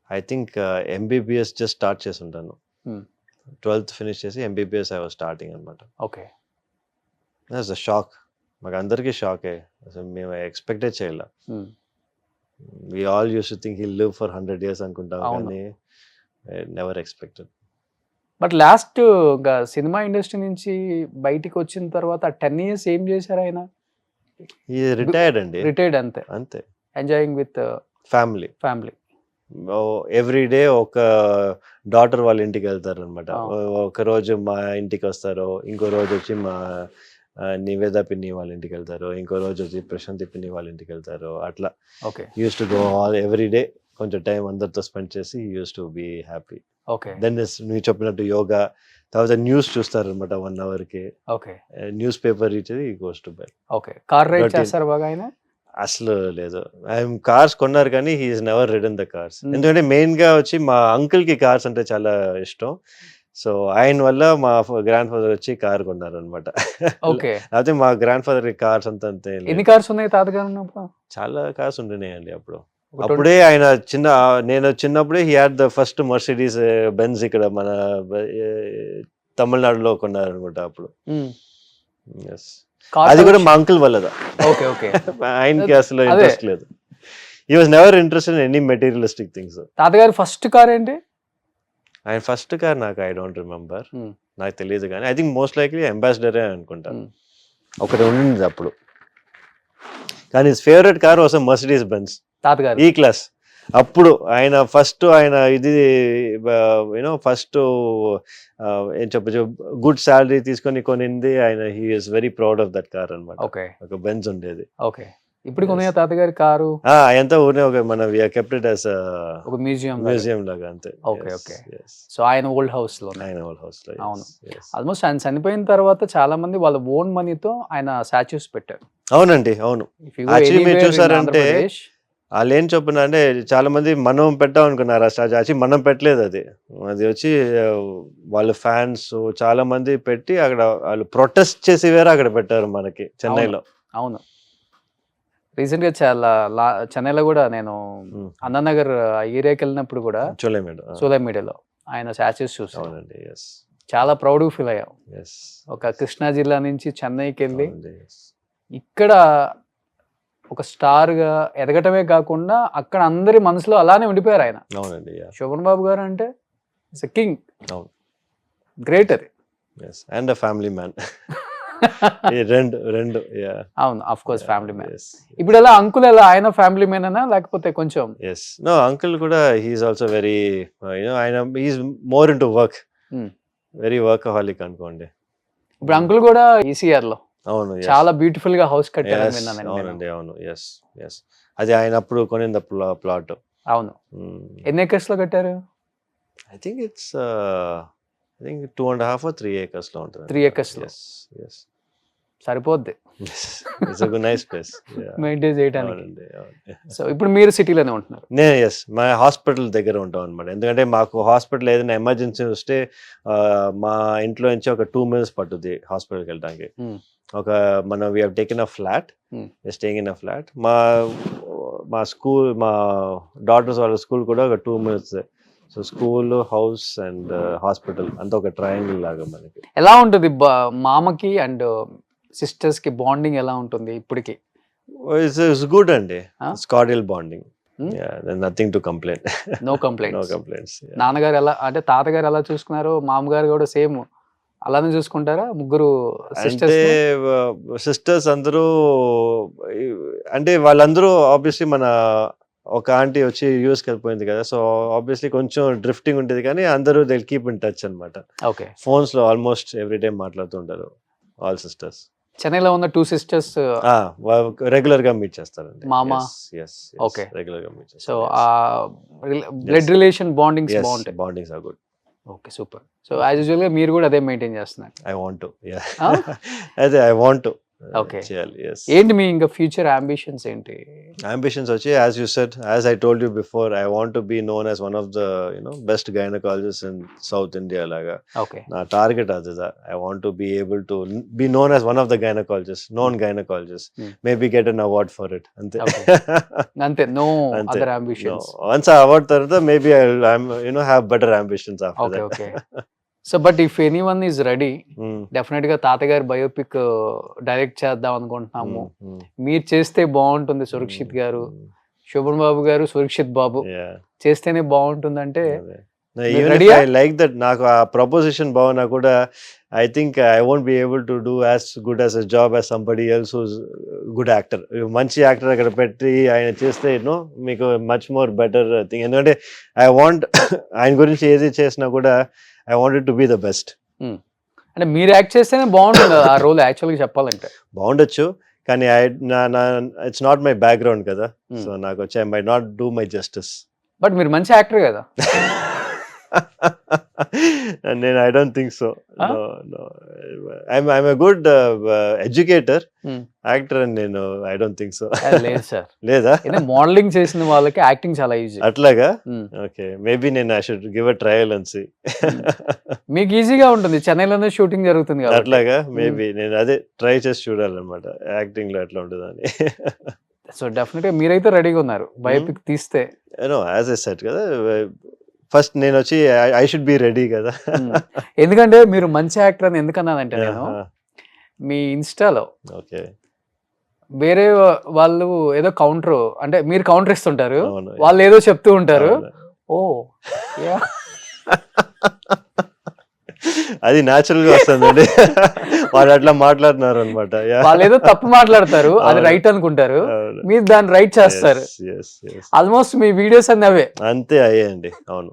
I think MBBS just start చేసి ఉంటాను. 12th ఫినిష్ చేసి ఎంబీబీఎస్ ఐ వాజ్ స్టార్టింగ్ అనమాట. ఓకే. That's a shock. మాకు అందరికీ షాకే. అసలు మేము ఎక్స్పెక్టే చేయాల. We all use to think he live for 100 years అనుకుంటాం, కానీ never expected. But last cinema industry నుంచి బయటికి వచ్చిన తర్వాత 10 years ఏం చేశారు ఆయన? రిటైర్డ్ అండి. రిటైర్డ్ అంతే. Enjoying with family. Every day ఒక డాటర్ వాళ్ళ ఇంటికి వెళ్తారు అనమాట. ఒక రోజు మా ఇంటికి వస్తారు, ఇంకో రోజు వచ్చి మా నివేద పిన్ని వాళ్ళ ఇంటికి వెళ్తారు, ఇంకో రోజు వచ్చి ప్రశాంతి పిన్ని వాళ్ళ ఇంటికి వెళ్తారు. అట్లా use to go all every day. కొంచెం టైం అందరితో స్పెండ్ చేసి use to be happy. Then నువ్వు చెప్పినట్టు యోగా, తర్వాత న్యూస్ చూస్తారు అనమాట 1 hour కి. న్యూస్ పేపర్ ఇచ్చేది goes to bed. Car ride చేస్తారు బాగా ఆయన? అసలు లేదు. ఆయన కార్స్ కొన్నారు కానీ he is never ridden the cars. ఎందుకంటే మెయిన్ గా వచ్చి మా అంకుల్ కి కార్స్ అంటే చాలా ఇష్టం. సో ఆయన వల్ల మా గ్రాండ్ ఫాదర్ వచ్చి కార్ కొన్నారు అనమాట. అయితే మా గ్రాండ్ ఫాదర్ కి కార్స్ అంతే. ఎన్ని కార్స్ ఉన్నాయి తాతగారు? చాలా కార్స్ ఉంటున్నాయండి అప్పుడు. అప్పుడే ఆయన నేను చిన్నప్పుడే he had the first Mercedes Benz ఇక్కడ మన తమిళనాడులో కొన్నారు అనమాట అప్పుడు. అది కూడా మా అంకుల్ వల్లదా. ఆయనకి అసలు ఇంట్రెస్ట్ లేదు. He was never interested in any materialistic things. తాతగారు ఫస్ట్ కార్ ఏంటి? ఆయన ఫస్ట్ కార్ నాకు ఐ డోంట్ రిమెంబర్, నాకు తెలియదు, కానీ ఐ థింక్ మోస్ట్ లైక్లీ అంబాసిడరే అనుకుంటాను. ఒకటి ఉండింది అప్పుడు. కానీ his favourite car was Mercedes Benz తాతగారు ఈ క్లాస్. అప్పుడు ఆయన ఇది యూనో ఫస్ట్ ఏం చెప్పచ్చు, గుడ్ శాలరీ తీసుకొని కొనింది ఆయన. He is very proud of that car అనమాట. ఒక బెంజ్ ఉండేది. ఇప్పుడు ఉన్నాయా తాతగారి కారు ఎంత ఊరినే ఒక మన కెప్ట్ ఇట్ యాస్ ఒక మ్యూజియం మ్యూజియం లాగా అంతే. Okay okay. సో ఆయన ఓల్డ్ హౌస్ లో ఆయన ఓల్డ్ హౌస్ లో. అవును. ఆల్మోస్ట్ ఆయన చనిపోయిన తర్వాత చాలా మంది వాళ్ళ ఓన్ మనీతో ఆయన స్టాచ్యూస్ పెట్టారు. అవునండి, అవును. Actually మీరు చూసారంటే వాళ్ళు ఏం చొప్పున అంటే చాలా మంది మనం పెట్టాం అనుకున్నారు ఆ స్టాచ్యూ. యాక్చువల్లీ మనం పెట్టలేదు, అది వచ్చి వాళ్ళ ఫ్యాన్స్ చాలా మంది పెట్టి అక్కడ వాళ్ళు ప్రొటెస్ట్ చేసి వేరే అక్కడ పెట్టారు మనకి చెన్నైలో. అవును, రీసెంట్ గా చాలా చెన్నైలో కూడా నేను అన్నానగర్ ఏరియాకి వెళ్ళినప్పుడు కూడా సోలామీడియాలో ఆయన స్టాచ్యూస్ చూసాను. అవునండి, yes. చాలా ప్రౌడ్ ఫీల్ అయ్యాం. Yes. ఒక కృష్ణా జిల్లా నుంచి చెన్నైకి వెళ్ళి ఇక్కడ ఒక స్టార్ గా ఎదగటమే కాకుండా అక్కడ అందరి మనసులో అలానే ఉండిపోయారు ఆయన. అవునండి, శోభన్ బాబు గారు అంటే ఇట్స్ ఎ కింగ్. అవును, గ్రేట్ అది. And family man. రెండు అవును, ఆఫ్ కోర్స్ ఫ్యామిలీ మ్యాన్. ఇప్పుడు ఎలా అంకుల్ ఎలా ఆయన ఫ్యామిలీ మ్యాన్ అనా లేకపోతే కొంచెం? నో, అంకుల్ కూడా హీఈస్ ఆల్సో వెరీ ఆయన he's more into work, very workaholic అనుకోండి. ఇప్పుడు అంకుల్ కూడా ఈసీఆర్ లో అవును చాలా బ్యూటిఫుల్ గా హౌస్ కట్టారు. అవునండి, అవును. అది ఆయన అప్పుడు కొనింది ప్లాట్. అవును, ఎన్ని ఎకర్స్ లో కట్టారు? ఐ థింక్ 2.5 or 3 acres లో ఉంటుంది. 3 acres లో. Yes. సరిపోద్ది. It's a good nice place. Maintain చేయడానికి. సో ఇప్పుడు మీరు సిటీలోనే ఉంటున్నారు? మా హాస్పిటల్ దగ్గర ఉంటాం అనమాట. ఎందుకంటే మాకు హాస్పిటల్ ఏదైనా ఎమర్జెన్సీ వస్తే మా ఇంట్లో నుంచి ఒక 2 minutes పట్టుద్ది హాస్పిటల్కి వెళ్ళడానికి. మనం we have taken a flat, staying in a flat. మా స్కూల్, మా డాటర్స్ వాళ్ళ స్కూల్ కూడా ఒక 2 minutes. So school, house and hospital అంతా ఒక ట్రయాంగిల్ లాగా మనకి. ఎలా ఉంటుంది మామకి అండ్ సిస్టర్స్ కి బాండింగ్ ఎలా ఉంటుంది ఇప్పటికి? ఇట్స్ గుడ్ అండి. It's cordial bonding. Nothing to complaint. No complaints. No complaints. నాన్నగారు ఎలా అంటే తాతగారు ఎలా చూసుకున్నారు, మామగారు కూడా సేమ్ అలానే చూసుకుంటారా? ముగ్గురు సిస్టర్స్ అందరూ అంటే వాళ్ళందరూ ఆబ్వియస్లీ మన ఒక ఆంటీ వచ్చి యూఎస్కి వెళ్ళిపోయింది కదా, సో ఆబ్వియస్లీ కొంచెం డ్రిఫ్టింగ్ ఉంటుంది, కానీ అందరూ దే కీప్ ఇన్ టచ్ అనమాట. ఓకే. ఫోన్స్ లో ఆల్మోస్ట్ ఎవ్రీ టైం మాట్లాడుతుంటారు ఆల్ సిస్టర్స్. చెన్నైలో ఉన్న 2 sisters రెగ్యులర్ గా మీట్ చేస్తారండి. మామ. ఓకే, రెగ్యులర్ గా మీట్ చేస్తారు. సో బ్లడ్ రిలేషన్ బాండింగ్స్ బాగుంటాయి. Bondings are good. Okay, super. So as usual గా మీరు కూడా అదే మెయింటైన్ చేస్తున్నారు? I want to. అదే ఐ వాంట్ టు. ఓకే. ఏంటి మీ ఇంకా ఫ్యూచర్ అంబిషన్స్ ఏంటి? అంబిషన్స్ వచ్చి as you said, as I told you before, I want to be known as one of the best gynaecologist in South India లాగా. ఓకే. నా టార్గెట్ అది. I want to be able to be known as one of the gynaecologist, known gynaecologist, maybe get an award for it. అంతే. అంతే. No other ambitions. వన్స్ ఆ అవార్డ్ తర్వాత maybe I have better ambitions after that. Okay. So but if anyone is ready, definite గా తాతగారి బయోపిక్ డైరెక్ట్ చేద్దాం అనుకుంటున్నాము. మీరు చేస్తే బాగుంటుంది. సురక్షిత్ గారు, శోభన్ బాబు గారు, సురక్షిత్ బాబు చేస్తేనే బాగుంటుంది అంటే ఐ లైక్ దట్. నాకు ఆ ప్రపోజిషన్ బాగున్నా కూడా I think I won't be able to do as good as a job as somebody else who's good actor. మంచి యాక్టర్ అక్కడ పెట్టి ఆయన చేస్తే మీకు మచ్ మోర్ బెటర్ థింగ్. ఎందుకంటే ఐ వాంట్ ఆయన గురించి ఏది చేసినా కూడా I wanted to be the best. అంటే మీరు యాక్ట్ చేస్తేనే బాగుంటుంది ఆ రోల్. యాక్చువల్గా చెప్పాలంటే బాగుండొచ్చు, కానీ ఇట్స్ నాట్ మై బ్యాక్గ్రౌండ్ కదా, సో నాకు వచ్చి I my not do my justice. But మీరు మంచి యాక్టర్ కదా. నేను I don't think so. I'm a good educator, actor అని నేను ఐ డోంట్ థింక్ సో. లేదు సార్. లేదా? మోడలింగ్ చేసిన వాళ్ళకి యాక్టింగ్ చాలా ఈజీ. అట్లాగా? ఓకే, మేబీ నేను I should give a trial and see. మీకు ఈజీగా ఉంటుంది, చెన్నైలోనే షూటింగ్ జరుగుతుంది కదా. అట్లాగా? మేబీ నేను అదే ట్రై చేసి చూడాలన్నమాట యాక్టింగ్ లో ఎట్లా ఉంటుందని. సో డెఫినెట్ గా మీరైతే రెడీగా ఉన్నారు బయోపిక్ తీస్తే. యాజ్ ఐ సెడ్ కదా, ఫస్ట్ నేను వచ్చి ఐ షుడ్ బి రెడీ కదా. ఎందుకంటే మీరు మంచి యాక్టర్ అని ఎందుకన్నానంటే, నేను మీ ఇన్స్టాలో వేరే వాళ్ళు ఏదో కౌంటర్ అంటే మీరు కౌంటర్ ఇస్తుంటారు, వాళ్ళు ఏదో చెప్తూ ఉంటారు. ఓ అది న్యాచురల్ గా వస్తుందండి. వాళ్ళు అట్లా మాట్లాడుతున్నారు అనమాట. వాళ్ళు ఏదో తప్పు మాట్లాడతారు, అది రైట్ అనుకుంటారు, మీరు దాన్ని రైట్ చేస్తారు. ఆల్మోస్ట్ మీ వీడియోస్ అన్ని అవే. అంతే అయ్యాయండి. అవును.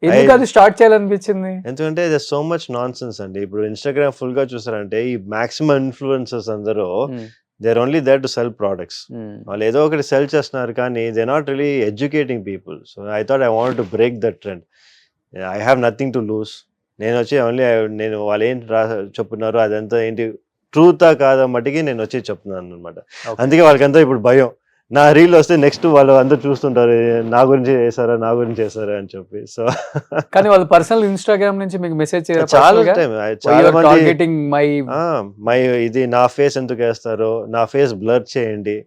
ఎందుకు అది స్టార్ట్ చేయాలనిపించింది? ఎందుకంటే there's so much nonsense అండి. ఇప్పుడు ఇన్స్టాగ్రామ్ ఫుల్ గా చూసారంటే ఈ మాక్సిమం ఇన్ఫ్లుయెన్సర్స్ అందరూ they are only there to sell products. వాళ్ళు ఏదో ఒకటి సెల్ చేస్తున్నారు కానీ they not really educating people. So I thought I want to break that trend. I have nothing to lose. నేను వచ్చి ఓన్లీ నేను వాళ్ళు ఏంటి చెప్తున్నారు అదంతా ఏంటి ట్రూతా కాదా మట్టికి నేను వచ్చి చెప్తున్నాను అనమాట. అందుకే వాళ్ళకంతా ఇప్పుడు భయం. నా రీల్ వస్తే నెక్స్ట్ వాళ్ళు అందరూ చూస్తుంటారు నా గురించి చేశారా అని చెప్పి. సో కానీ వాళ్ళు పర్సనల్ ఇన్స్టాగ్రామ్ నుంచి మీకు మెసేజ్ చాలా టైం చాలా మంది టార్గెటింగ్ మై ఇది నా ఫేస్ ఎందుకు వేస్తారో, నా ఫేస్ బ్లర్ చేయండి.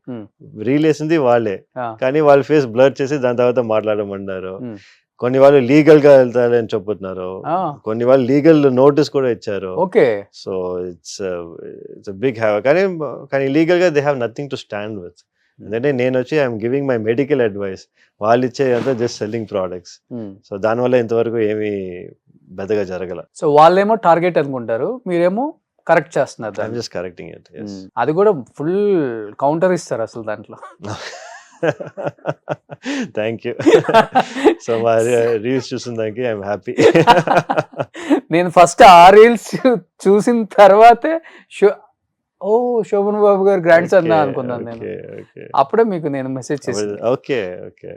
రీల్ వేసింది వాళ్ళే కానీ వాళ్ళ ఫేస్ బ్లర్ చేసి దాని తర్వాత మాట్లాడమన్నారు. కొన్ని వాళ్ళు లీగల్ గా వెళ్తారని చెప్తున్నారు, కొన్ని వాళ్ళు లీగల్ నోటీస్ కూడా ఇచ్చారు. Okay, so it's big have. కానీ లీగల్ గా they have nothing to stand with. ఎందుకంటే నేను వచ్చి I'm giving my medical advice, వాళ్ళు ఇచ్చే అంతా జస్ట్ సెల్లింగ్ ప్రోడక్ట్స్. సో దానివల్ల ఇంతవరకు ఏమీ పెద్దగా జరగల. సో వాళ్ళేమో టార్గెట్ అనుకుంటారు, మీరేమో కరెక్ట్ చేస్తున్నారు. I'm just correcting it. అది కూడా ఫుల్ కౌంటర్ ఇస్తారు అసలు దాంట్లో. Thank you. సో మా రీల్స్ చూసిన దానికి ఐఎమ్ హ్యాపీ. నేను ఫస్ట్ ఆ రీల్స్ చూసిన తర్వాతే శోభన్ బాబు గారు గ్రాండ్ సన్ అనుకున్నాను నేను. అప్పుడే మీకు నేను మెసేజ్ చేశాను. ఓకే ఓకే,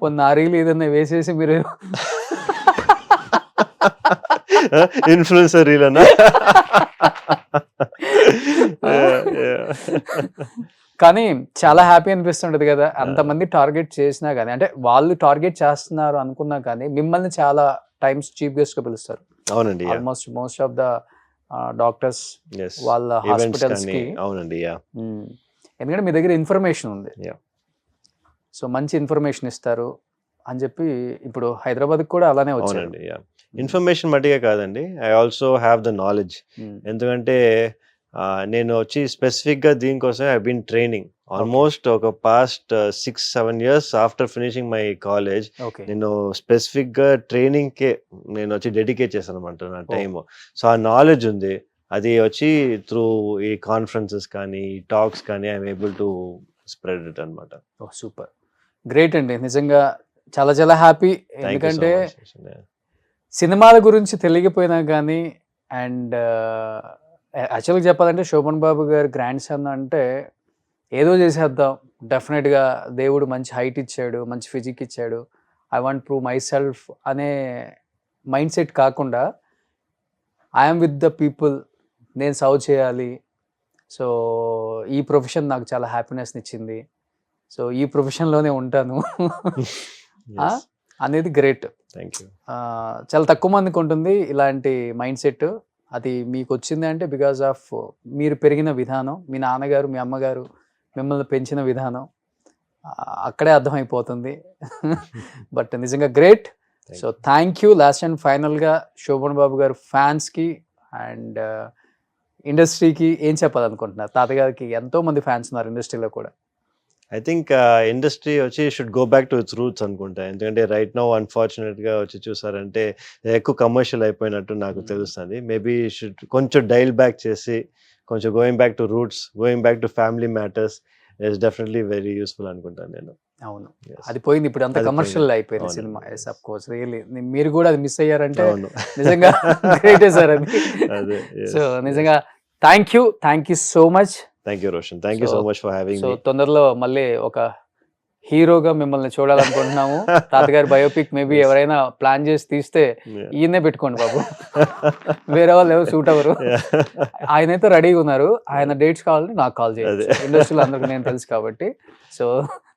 పొన్న ఆ రీల్ ఏదన్నా వేసేసి మీరు ఇన్ఫ్లుయెన్సర్ రీల్ అన్నా. కానీ చాలా హ్యాపీ అనిపిస్తుంటది కదా, అంతమంది టార్గెట్ చేసినా కానీ, అంటే వాళ్ళు టార్గెట్ చేస్తున్నారు అనుకున్నా కానీ మిమ్మల్ని చాలా టైమ్స్ చీఫ్ గెస్ట్ గా పిలుస్తారు. అవునండి, almost most of the doctors వాళ్ళ హాస్పిటల్స్ కి. అవునండి, ఎందుకంటే మీ దగ్గర ఇన్ఫర్మేషన్ ఉంది, సో మంచి ఇన్ఫర్మేషన్ ఇస్తారు అని చెప్పి ఇప్పుడు హైదరాబాద్ కూడా అలానే వచ్చారండి. ఇన్ఫర్మేషన్ మట్టిగా కాదండి, I also have the knowledge. ఎందుకంటే నేను వచ్చి స్పెసిఫిక్గా దీనికోసం ఐ బీన్ ట్రైనింగ్ ఆల్మోస్ట్ ఒక past 6-7 years after finishing my college. నేను స్పెసిఫిక్గా ట్రైనింగ్కే నేను వచ్చి డెడికేట్ చేశాను అనమాట నా టైమ్. సో ఆ నాలెడ్జ్ ఉంది, అది వచ్చి త్రూ ఈ కాన్ఫరెన్సెస్ కానీ టాక్స్ కానీ I'm able to spread it అనమాట. సూపర్, గ్రేట్ అండి, నిజంగా చాలా చాలా హ్యాపీ. ఎందుకంటే సినిమాల గురించి తెలియకపోయినా కానీ, అండ్ యాక్చువల్గా చెప్పాలంటే శోభన్ బాబు గారు గ్రాండ్ సన్ అంటే ఏదో చేసేద్దాం, డెఫినెట్గా దేవుడు మంచి హైట్ ఇచ్చాడు, మంచి ఫిజిక్ ఇచ్చాడు, I want prove my self అనే మైండ్ సెట్ కాకుండా ఐఎమ్ విత్ ద పీపుల్, నేను సర్వ్ చేయాలి, సో ఈ ప్రొఫెషన్ నాకు చాలా హ్యాపీనెస్ని ఇచ్చింది, సో ఈ ప్రొఫెషన్లోనే ఉంటాను అనేది గ్రేట్. Thank you. చాలా తక్కువ మందికి ఉంటుంది ఇలాంటి మైండ్ సెట్. అది మీకు వచ్చింది అంటే బికాజ్ ఆఫ్ మీరు పెరిగిన విధానం, మీ నాన్నగారు మీ అమ్మగారు మిమ్మల్ని పెంచిన విధానం, అక్కడే అర్థమైపోతుంది. బట్ నిజంగా great. So thank you. Last and ఫైనల్గా శోభన్ బాబు గారు ఫ్యాన్స్కి అండ్ ఇండస్ట్రీకి ఏం చెప్పాలనుకుంటున్నారు? తాతగారికి ఎంతో మంది ఫ్యాన్స్ ఉన్నారు ఇండస్ట్రీలో కూడా. ఐ థింక్ ఇండస్ట్రీ వచ్చి should go back to it's roots అనుకుంటా. ఎందుకంటే రైట్ నౌ అన్ఫార్చునేట్గా వచ్చి చూసారంటే ఎక్కువ కమర్షియల్ అయిపోయినట్టు నాకు తెలుస్తుంది. మేబీ షుడ్ కొంచెం డైల్ బ్యాక్ చేసి కొంచెం going back to roots, going back to family matters is definitely very useful అనుకుంటాను నేను. అవును, అది పోయింది, ఇప్పుడు అంత కమర్షియల్ అయిపోయింది సినిమా. ఎస్ ఆఫ్ కోర్స్, రియల్లీ మీరు కూడా అది మిస్ అయ్యారంటే నిజంగా గ్రేటే సార్ అది. సో నిజంగా thank you so much. Thank you Roshan, thank you so much for having me. So తొందరలో మళ్ళీ ఒక హీరోగా మిమ్మల్ని చూడాలనుకుంటున్నాము. తాతగారి బయోపిక్ మేబీ ఎవరైనా ప్లాన్ చేసి తీస్తే ఈయనే పెట్టుకోండి బాబు, వేరే వాళ్ళు ఎవరు సూట్ అవ్వరు. ఆయన అయితే రెడీగా ఉన్నారు, ఆయన డేట్స్ కావాలని నాకు కాల్ చేయాలి, ఇండస్ట్రీలో అందరికి నేను తెలుసు కాబట్టి. So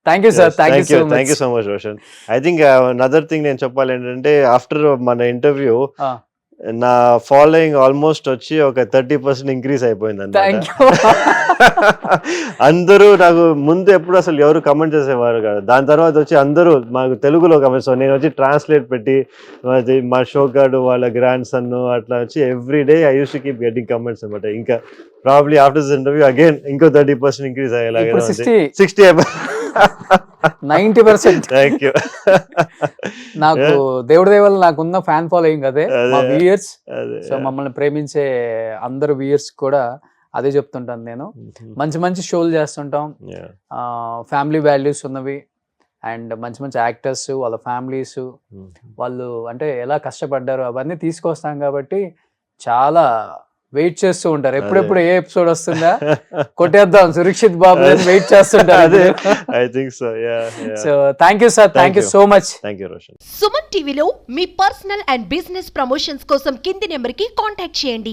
thank you sir, thank you so much Roshan. I think another thing నేను చెప్పాలి ఏంటంటే ఆఫ్టర్ మన ఇంటర్వ్యూ నా ఫాలోయింగ్ ఆల్మోస్ట్ వచ్చి ఒక 30% ఇంక్రీజ్ అయిపోయింది అన్నమాట. అందరూ నాకు ముందు ఎప్పుడు అసలు ఎవరు కమెంట్ చేసేవారు కదా, దాని తర్వాత వచ్చి అందరూ మాకు తెలుగులో కమెంట్స్. సో నేను వచ్చి ట్రాన్స్లేట్ పెట్టి మా షోగాడు వాళ్ళ గ్రాండ్ సన్ అట్లా వచ్చి every day I use to keep getting comments అనమాట. ఇంకా probably after this interview again ఇంకో 30% ఇంక్రీజ్ అయ్యేలాగా 60 90%. Thank you. నాకు దేవుడి దయ వల్ల నాకున్న ఫ్యాన్ ఫాలోయింగ్ అదే, మా వ్యూయర్స్. సో మమ్మల్ని ప్రేమించే అందరు వ్యూయర్స్ కూడా అదే చెప్తుంటాను నేను. మంచి మంచి షోలు చేస్తుంటాం, ఫ్యామిలీ వాల్యూస్ ఉన్నవి, అండ్ మంచి మంచి యాక్టర్స్ వాళ్ళ ఫ్యామిలీస్ వాళ్ళు అంటే ఎలా కష్టపడ్డారు అవన్నీ తీసుకొస్తాం కాబట్టి చాలా వెయిట్ చేస్తూ ఉంటారు ఎప్పుడెప్పుడు ఏ ఎపిసోడ్ వస్తుందా కొట్టేద్దాం సురక్షిత్ బాబు అని వెయిట్ చేస్తుంటారు. అదే I think so so thank you sir, thank you so much. Thank you Roshan. Suman టీవీలో మీ పర్సనల్ అండ్ బిజినెస్ ప్రమోషన్స్ కోసం కింది నెంబర్కి కాంటాక్ట్ చేయండి.